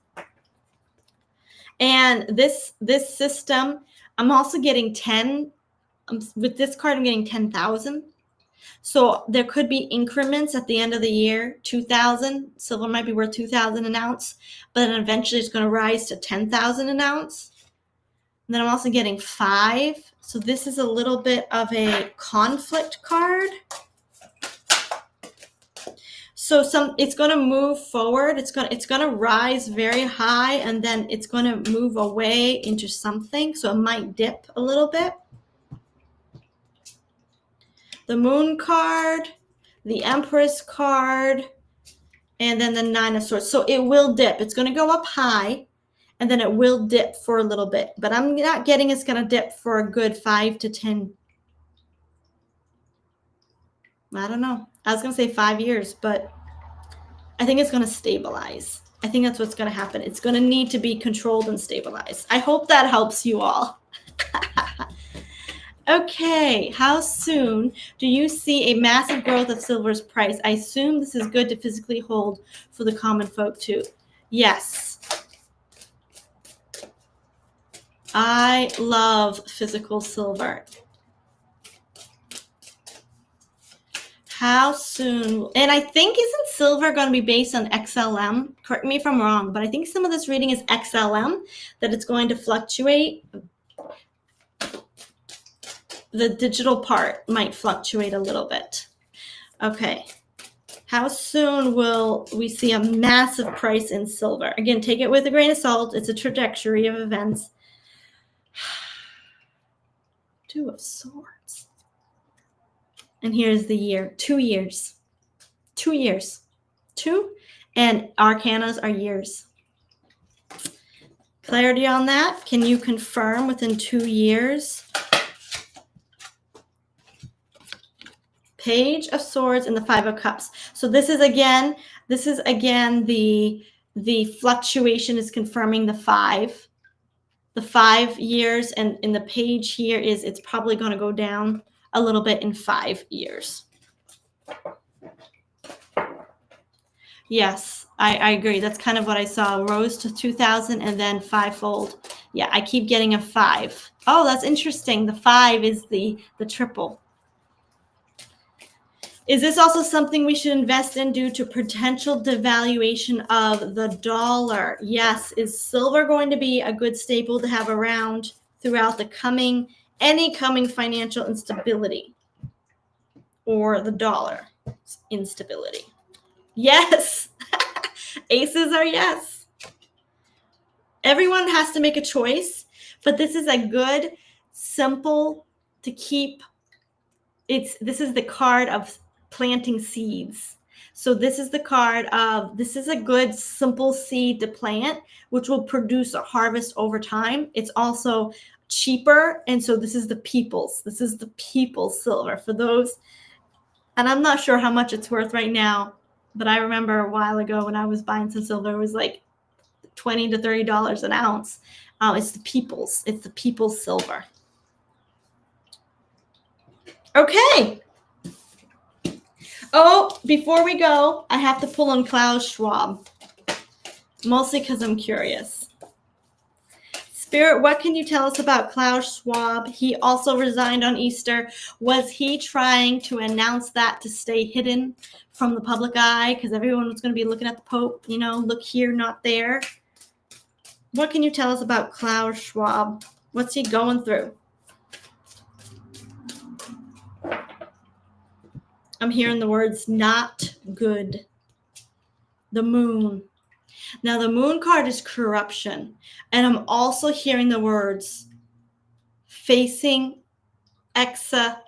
And this system, I'm also getting 10, with this card, I'm getting 10,000. So there could be increments at the end of the year, 2,000. Silver might be worth 2,000 an ounce, but then eventually it's going to rise to 10,000 an ounce. And then I'm also getting 5. So this is a little bit of a conflict card. So it's going to move forward. It's going to rise very high, and then it's going to move away into something. So it might dip a little bit. The Moon card, the Empress card, and then the 9 of Swords. So it will dip. It's going to go up high, and then it will dip for a little bit. But I'm not getting it's going to dip for a good 5 to 10. I don't know. I was going to say 5 years, but I think it's going to stabilize. I think that's what's going to happen. It's going to need to be controlled and stabilized. I hope that helps you all. Okay, how soon do you see a massive growth of silver's price? I assume this is good to physically hold for the common folk too. Yes. I love physical silver. How soon? And I think, isn't silver going to be based on XLM? Correct me if I'm wrong, but I think some of this reading is XLM, that it's going to fluctuate. The digital part might fluctuate a little bit. Okay. How soon will we see a massive price in silver? Again, take it with a grain of salt. It's a trajectory of events. 2 of Swords. And here's the year. 2 years. 2 years. 2. And arcanas are years. Clarity on that? Can you confirm within 2 years? Page of Swords and the 5 of Cups. So this is again the fluctuation is confirming the 5. The 5 years, and in the page here is it's probably going to go down a little bit in 5 years. Yes, I agree. That's kind of what I saw. Rose to 2,000 and then 5-fold. Yeah, I keep getting a 5. Oh, that's interesting. The 5 is the triple. Is this also something we should invest in due to potential devaluation of the dollar? Yes. Is silver going to be a good staple to have around throughout any coming financial instability, or the dollar instability? Yes. Aces are yes. Everyone has to make a choice, but this is a good, simple to keep. This is the card of planting seeds. So this is the card of, this is a good simple seed to plant, which will produce a harvest over time. It's also cheaper. And so this is the people's silver for those. And I'm not sure how much it's worth right now, but I remember a while ago when I was buying some silver, it was like $20 to $30 an ounce. It's the people's silver. Okay. Oh, before we go, I have to pull on Klaus Schwab, mostly because I'm curious. Spirit, what can you tell us about Klaus Schwab? He also resigned on Easter. Was he trying to announce that to stay hidden from the public eye? Because everyone was going to be looking at the Pope, look here, not there. What can you tell us about Klaus Schwab? What's he going through? I'm hearing the words not good. The moon. Now, the moon card is corruption. And I'm also hearing the words facing execution.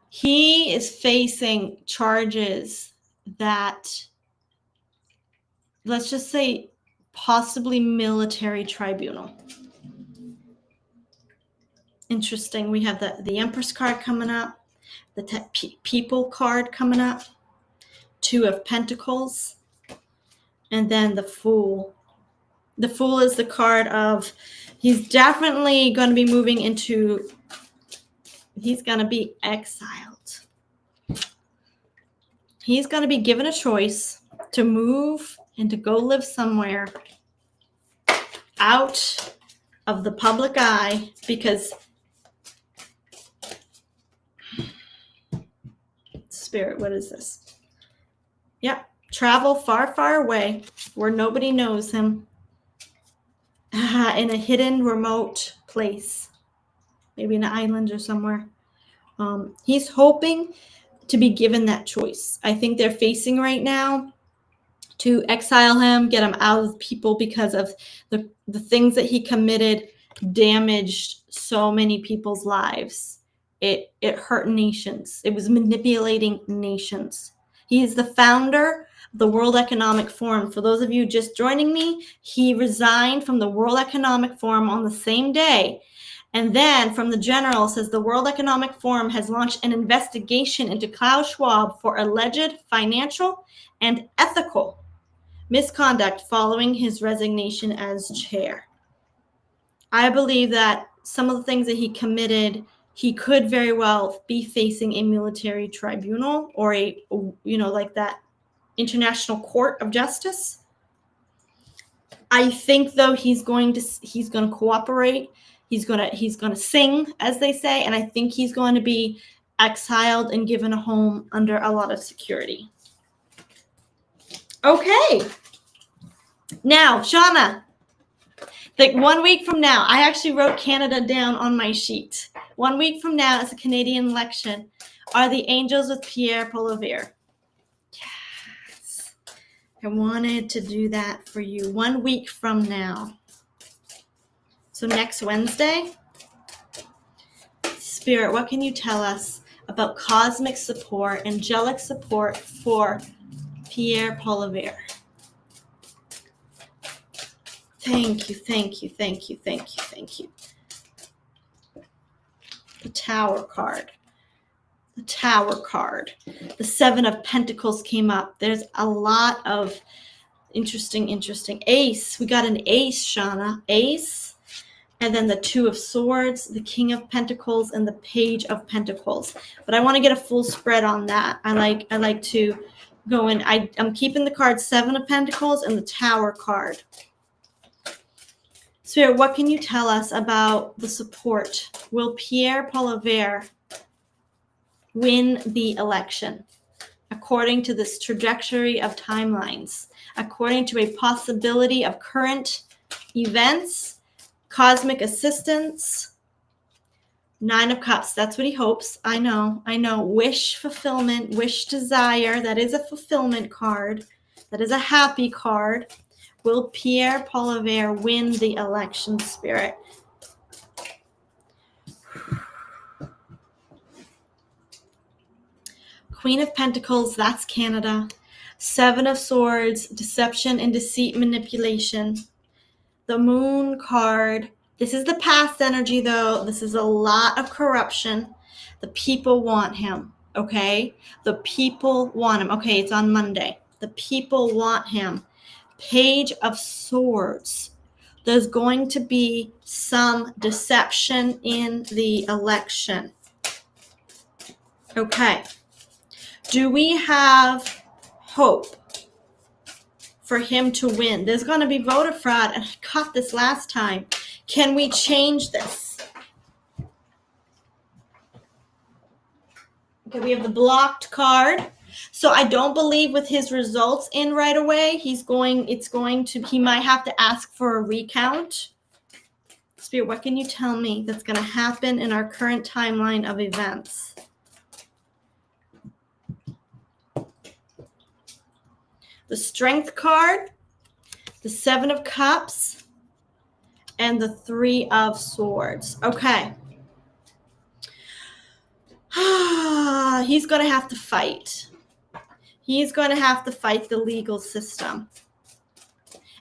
He is facing charges that, let's just say, possibly military tribunal. Interesting. We have the Empress card coming up, the People card coming up, Two of Pentacles, and then the Fool. The Fool is the card of, he's definitely going to be moving into, he's going to be exiled. He's going to be given a choice to move and to go live somewhere out of the public eye, because Spirit, what is this? Yep. Travel far, far away where nobody knows him, in a hidden, remote place, maybe an island or somewhere. He's hoping to be given that choice. I think they're facing right now to exile him, get him out of people, because of the things that he committed damaged so many people's lives. It hurt nations. It was manipulating nations. He is the founder of the World Economic Forum. For those of you just joining me, he resigned from the World Economic Forum on the same day. And then from the general says the World Economic Forum has launched an investigation into Klaus Schwab for alleged financial and ethical misconduct following his resignation as chair. I believe that some of the things that he committed, he could very well be facing a military tribunal or like that International Court of Justice. I think though he's going to cooperate. He's going to sing, as they say, and I think he's going to be exiled and given a home under a lot of security. Okay. Now, Shauna, like 1 week from now, I actually wrote Canada down on my sheet. 1 week from now is a Canadian election. Are the Angels with Pierre Poilievre? Yes. I wanted to do that for you 1 week from now. So next Wednesday, Spirit, what can you tell us about cosmic support, angelic support for Pierre Poilievre? Thank you, thank you, thank you, thank you, thank you. The Tower card. The Tower card. The Seven of Pentacles came up. There's a lot of interesting. Ace. We got an ace, Shauna. Ace. And then the Two of Swords, the King of Pentacles, and the Page of Pentacles. But I want to get a full spread on that. I like to go in. I'm keeping the card Seven of Pentacles and the Tower card. Spirit, what can you tell us about the support? Will Pierre Poilievre win the election according to this trajectory of timelines, according to a possibility of current events, cosmic assistance? Nine of Cups, that's what he hopes. I know. Wish fulfillment, wish desire. That is a fulfillment card. That is a happy card. Will Pierre Poilievre win the election, Spirit? Queen of Pentacles, that's Canada. Seven of Swords, deception and deceit, manipulation. The Moon card. This is the past energy, though. This is a lot of corruption. The people want him, okay? The people want him. Okay, it's on Monday. The people want him. Page of Swords. There's going to be some deception in the election. Okay. Do we have hope for him to win? There's going to be voter fraud, and I caught this last time. Can we change this? Okay, we have the blocked card. So I don't believe with his results in right away, he might have to ask for a recount. Spirit, what can you tell me that's going to happen in our current timeline of events? The Strength card, the Seven of Cups, and the Three of Swords. Okay. He's going to have to fight. He's going to have to fight the legal system.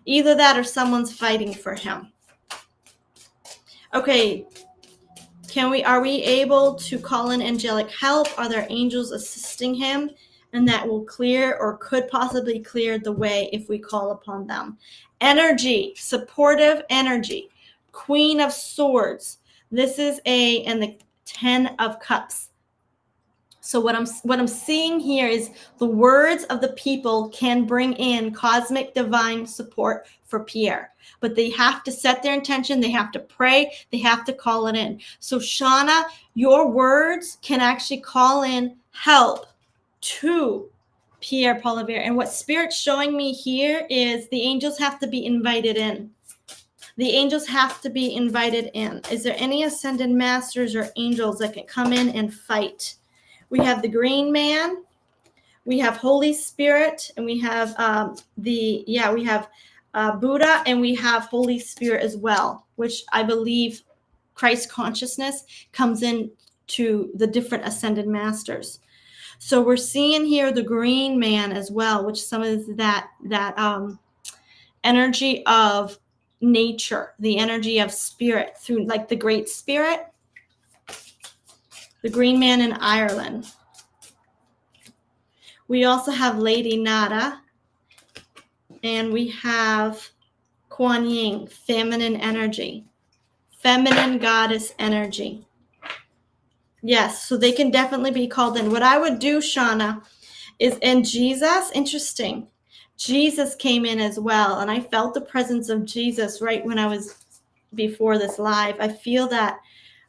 Either that or someone's fighting for him. Okay. Are we able to call in angelic help? Are there angels assisting him? And that will clear or could possibly clear the way if we call upon them. Energy, supportive energy. Queen of Swords. This is and the 10 of Cups. So what I'm seeing here is the words of the people can bring in cosmic divine support for Pierre. But they have to set their intention. They have to pray. They have to call it in. So Shauna, your words can actually call in help to Pierre Polivier. And what Spirit's showing me here is the angels have to be invited in. The angels have to be invited in. Is there any ascended masters or angels that can come in and fight? We have the Green Man. We have Holy Spirit, and we have Buddha, and we have Holy Spirit as well, which I believe Christ consciousness comes in to the different ascended masters. So we're seeing here the Green Man as well, which some of that energy of nature, the energy of spirit through like the Great Spirit, the Green Man in Ireland. We also have Lady Nada, and we have Kuan Yin, feminine energy, feminine goddess energy. Yes, so they can definitely be called in. What I would do, Shauna, is, and Jesus, interesting, Jesus came in as well, and I felt the presence of Jesus right when I was before this live. I feel that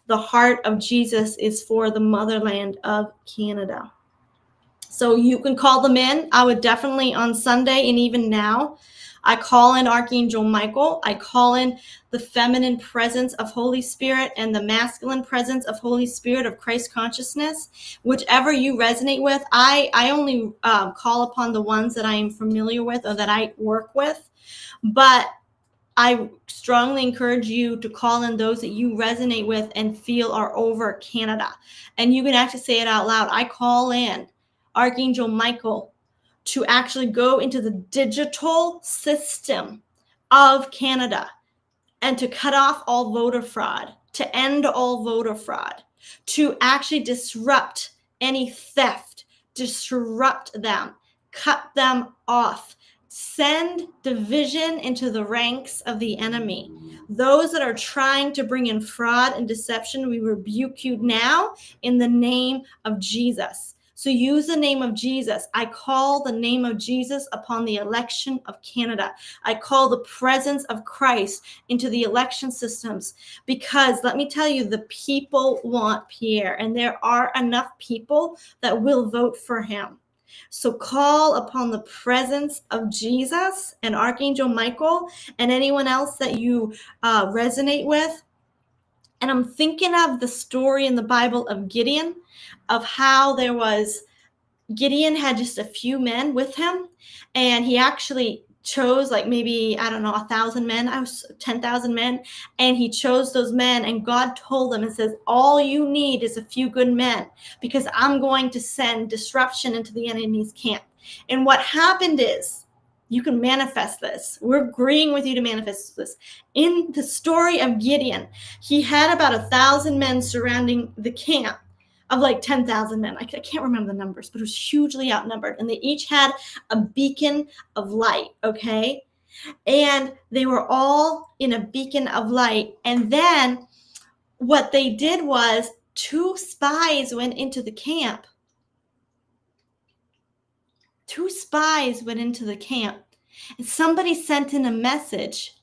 the heart of Jesus is for the motherland of Canada. So you can call them in. I would definitely on Sunday, and even now, I call in Archangel Michael. I call in the feminine presence of Holy Spirit and the masculine presence of Holy Spirit of Christ consciousness. Whichever you resonate with, I only call upon the ones that I am familiar with or that I work with. But I strongly encourage you to call in those that you resonate with and feel are over Canada. And you can actually say it out loud. I call in Archangel Michael to actually go into the digital system of Canada and to cut off all voter fraud, to end all voter fraud, to actually disrupt any theft, disrupt them, cut them off, send division into the ranks of the enemy. Those that are trying to bring in fraud and deception, we rebuke you now in the name of Jesus. So use the name of Jesus. I call the name of Jesus upon the election of Canada. I call the presence of Christ into the election systems, because let me tell you, the people want Pierre, and there are enough people that will vote for him. So call upon the presence of Jesus and Archangel Michael and anyone else that you resonate with. And I'm thinking of the story in the Bible of Gideon, of how Gideon had just a few men with him, and he actually chose like maybe, 1,000 men, 10,000 men, and he chose those men, and God told them and says, all you need is a few good men, because I'm going to send disruption into the enemy's camp. And what happened is, you can manifest this. We're agreeing with you to manifest this. In the story of Gideon, he had about 1,000 men surrounding the camp of like 10,000 men. I can't remember the numbers, but it was hugely outnumbered. And they each had a beacon of light, okay? And they were all in a beacon of light. And then what they did was 2 spies went into the camp. 2 spies went into the camp. And somebody sent in a message.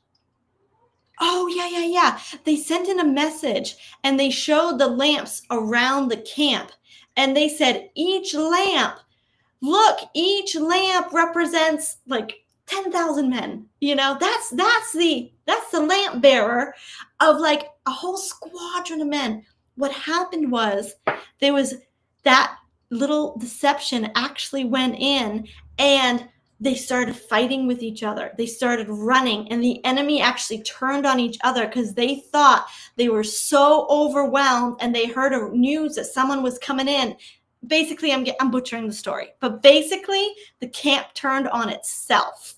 Oh, yeah. They sent in a message, and they showed the lamps around the camp. And they said each lamp Look, each lamp represents like 10,000 men. That's the lamp bearer of like a whole squadron of men. What happened was there was that little deception actually went in, and they started fighting with each other. They started running, and the enemy actually turned on each other because they thought they were so overwhelmed, and they heard a news that someone was coming in. Basically, I'm butchering the story, but basically the camp turned on itself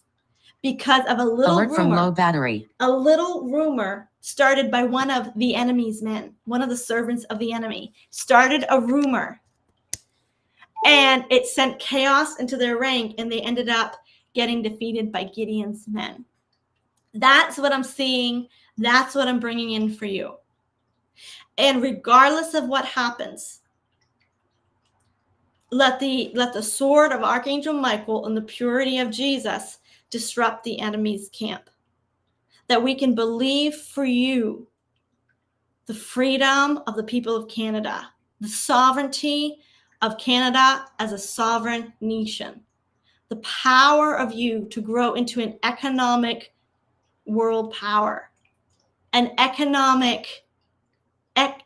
because of a little Alert rumor. From low battery. A little rumor started by one of the enemy's men, one of the servants of the enemy, started a rumor, and it sent chaos into their rank, and they ended up getting defeated by Gideon's men. That's what I'm seeing. That's what I'm bringing in for you. And regardless of what happens, let the sword of Archangel Michael and the purity of Jesus disrupt the enemy's camp. That we can believe for you the freedom of the people of Canada, the sovereignty of Canada as a sovereign nation, the power of you to grow into an economic world power, an economic,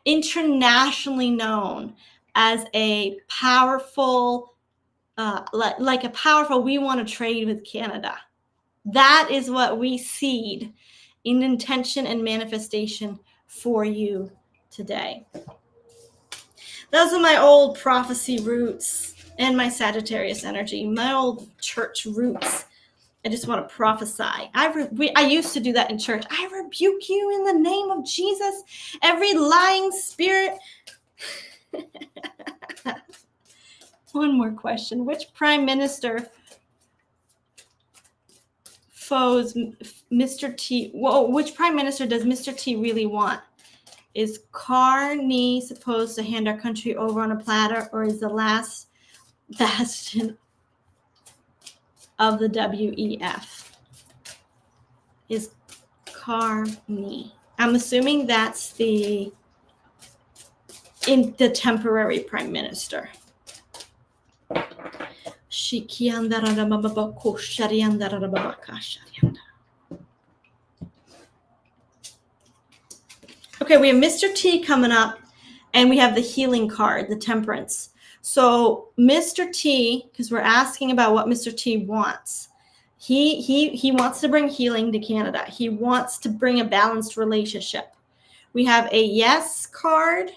internationally known as a powerful, like a powerful, we want to trade with Canada. That is what we seed in intention and manifestation for you today. Those are my old prophecy roots and my Sagittarius energy, my old church roots. I just want to prophesy. I used to do that in church. I rebuke you in the name of Jesus, every lying spirit. One more question. Which prime minister foes Mr. T? Whoa, which prime minister does Mr. T really want? Is Carney supposed to hand our country over on a platter, or is the last bastion of the WEF? Is Carney? I'm assuming that's the temporary prime minister. Okay, we have Mr. T coming up, and we have the healing card, the temperance. So Mr. T, because we're asking about what Mr. T wants, he wants to bring healing to Canada. He wants to bring a balanced relationship. We have a yes card.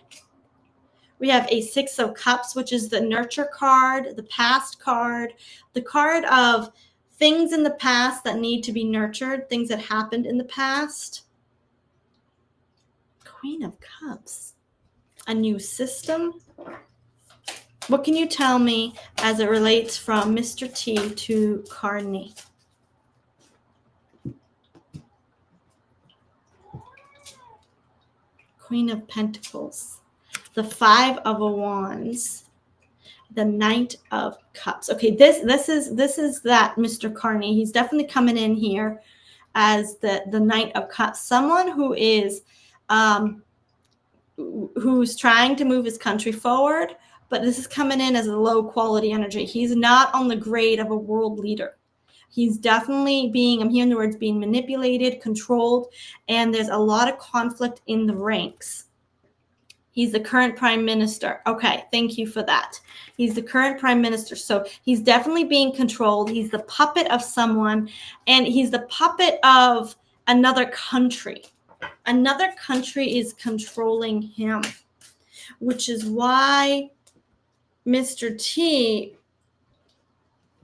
We have a 6 of Cups, which is the nurture card, the past card, the card of things in the past that need to be nurtured, things that happened in the past. Queen of Cups, a new system. What can you tell me as it relates from Mr. T to Carney? Queen of Pentacles, the 5 of Wands, the Knight of Cups. Okay, this is that Mr. Carney. He's definitely coming in here as the Knight of Cups, someone who is who's trying to move his country forward, but this is coming in as a low quality energy. He's not on the grade of a world leader. He's definitely I'm hearing the words being manipulated, controlled, and there's a lot of conflict in the ranks. He's the current prime minister. Okay, thank you for that. He's the current prime minister. So he's definitely being controlled. He's the puppet of someone, and he's the puppet of another country. Another country is controlling him, which is why Mr. T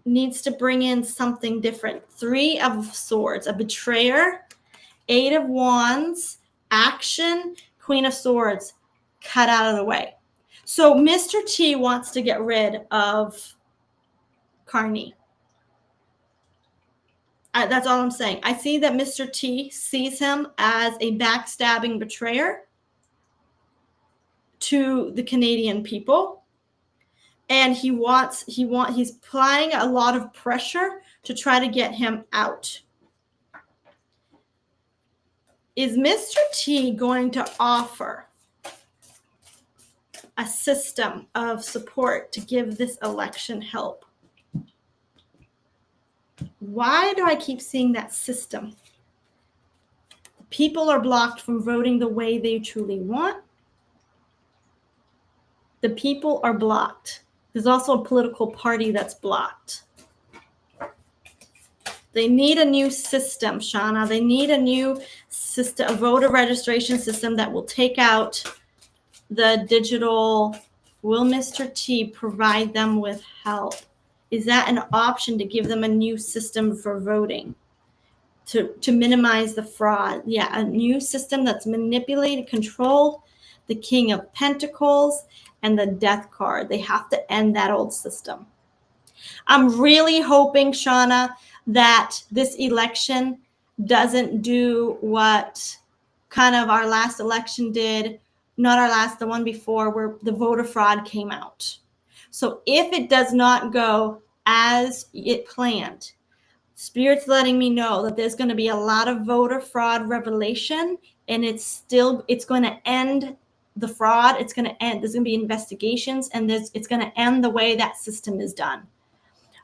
needs to bring in something different. 3 of Swords, a betrayer, 8 of Wands, action, Queen of Swords, cut out of the way. So Mr. T wants to get rid of Carney. That's all I'm saying. I see that Mr. T sees him as a backstabbing betrayer to the Canadian people. And he's applying a lot of pressure to try to get him out. Is Mr. T going to offer a system of support to give this election help? Why do I keep seeing that system? People are blocked from voting the way they truly want. The people are blocked. There's also a political party that's blocked. They need a new system, Shauna. They need a new system, a voter registration system that will take out the digital. Will Mr. T provide them with help? Is that an option to give them a new system for voting? To minimize the fraud. Yeah, a new system that's manipulated, controlled. The King of Pentacles and the Death card. They have to end that old system. I'm really hoping, Shauna, that this election doesn't do what kind of our last election did. Not our last, the one before, where the voter fraud came out. So if it does not go as it planned, Spirit's letting me know that there's going to be a lot of voter fraud revelation, and it's going to end the fraud. It's going to end. There's going to be investigations, and it's going to end the way that system is done.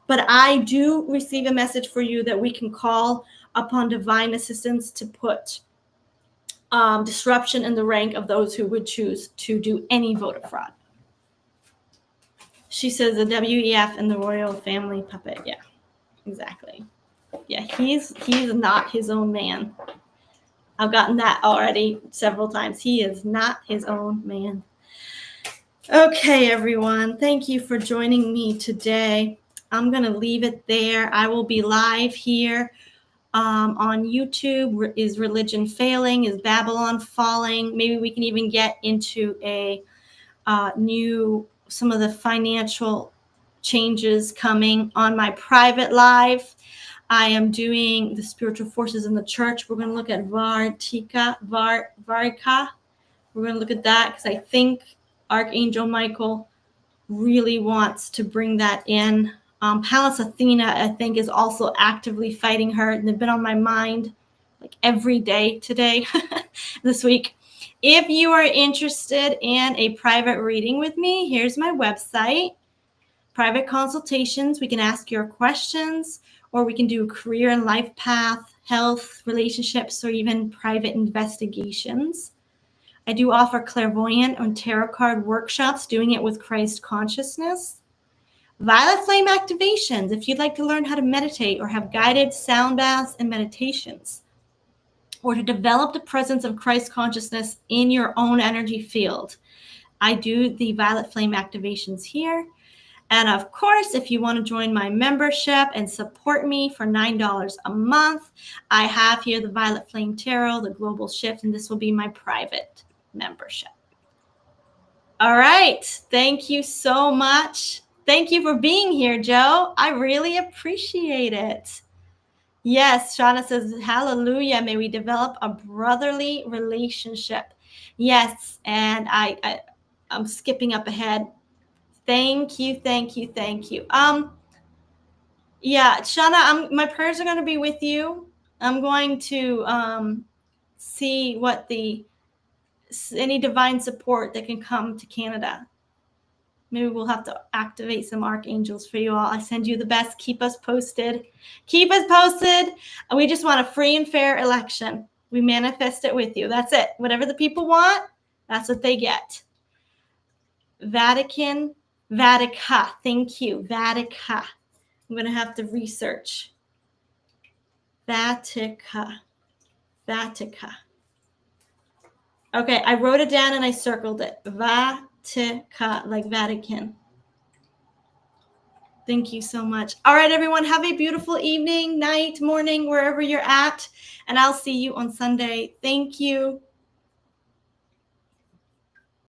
But I do receive a message for you that we can call upon divine assistance to put disruption in the rank of those who would choose to do any voter fraud. She says the WEF and the royal family puppet. Yeah, exactly. Yeah, he's not his own man. I've gotten that already several times. He is not his own man. Okay, everyone. Thank you for joining me today. I'm going to leave it there. I will be live here on YouTube. Is religion failing? Is Babylon falling? Maybe we can even get into a some of the financial changes coming on my private live. I am doing the spiritual forces in the church. We're going to look at Varika. We're going to look at that because I think Archangel Michael really wants to bring that in. Pallas Athena, I think, is also actively fighting her. And they've been on my mind like every day today, this week. If you are interested in a private reading with me, here's my website. Private consultations. We can ask your questions, or we can do career and life path, health, relationships, or even private investigations. I do offer clairvoyant and tarot card workshops, doing it with Christ consciousness. Violet flame activations, if you'd like to learn how to meditate or have guided sound baths and meditations, or to develop the presence of Christ consciousness in your own energy field. I do the violet flame activations here. And of course, if you want to join my membership and support me for $9 a month, I have here the Violet Flame Tarot, the Global Shift, and this will be my private membership. All right. Thank you so much. Thank you for being here, Joe. I really appreciate it. Yes, Shauna says, hallelujah. May we develop a brotherly relationship. Yes, and I'm skipping up ahead. Thank you. Yeah, Shauna, my prayers are going to be with you. I'm going to see what any divine support that can come to Canada. Maybe we'll have to activate some archangels for you all. I send you the best. Keep us posted. We just want a free and fair election. We manifest it with you. That's it. Whatever the people want, that's what they get. Vatican, Vatica. Thank you. Vatica. I'm going to have to research. Vatica. Okay, I wrote it down and I circled it. Vatica, like Vatican. Thank you so much. All right, everyone, have a beautiful evening, night, morning, wherever you're at. And I'll see you on Sunday. Thank you.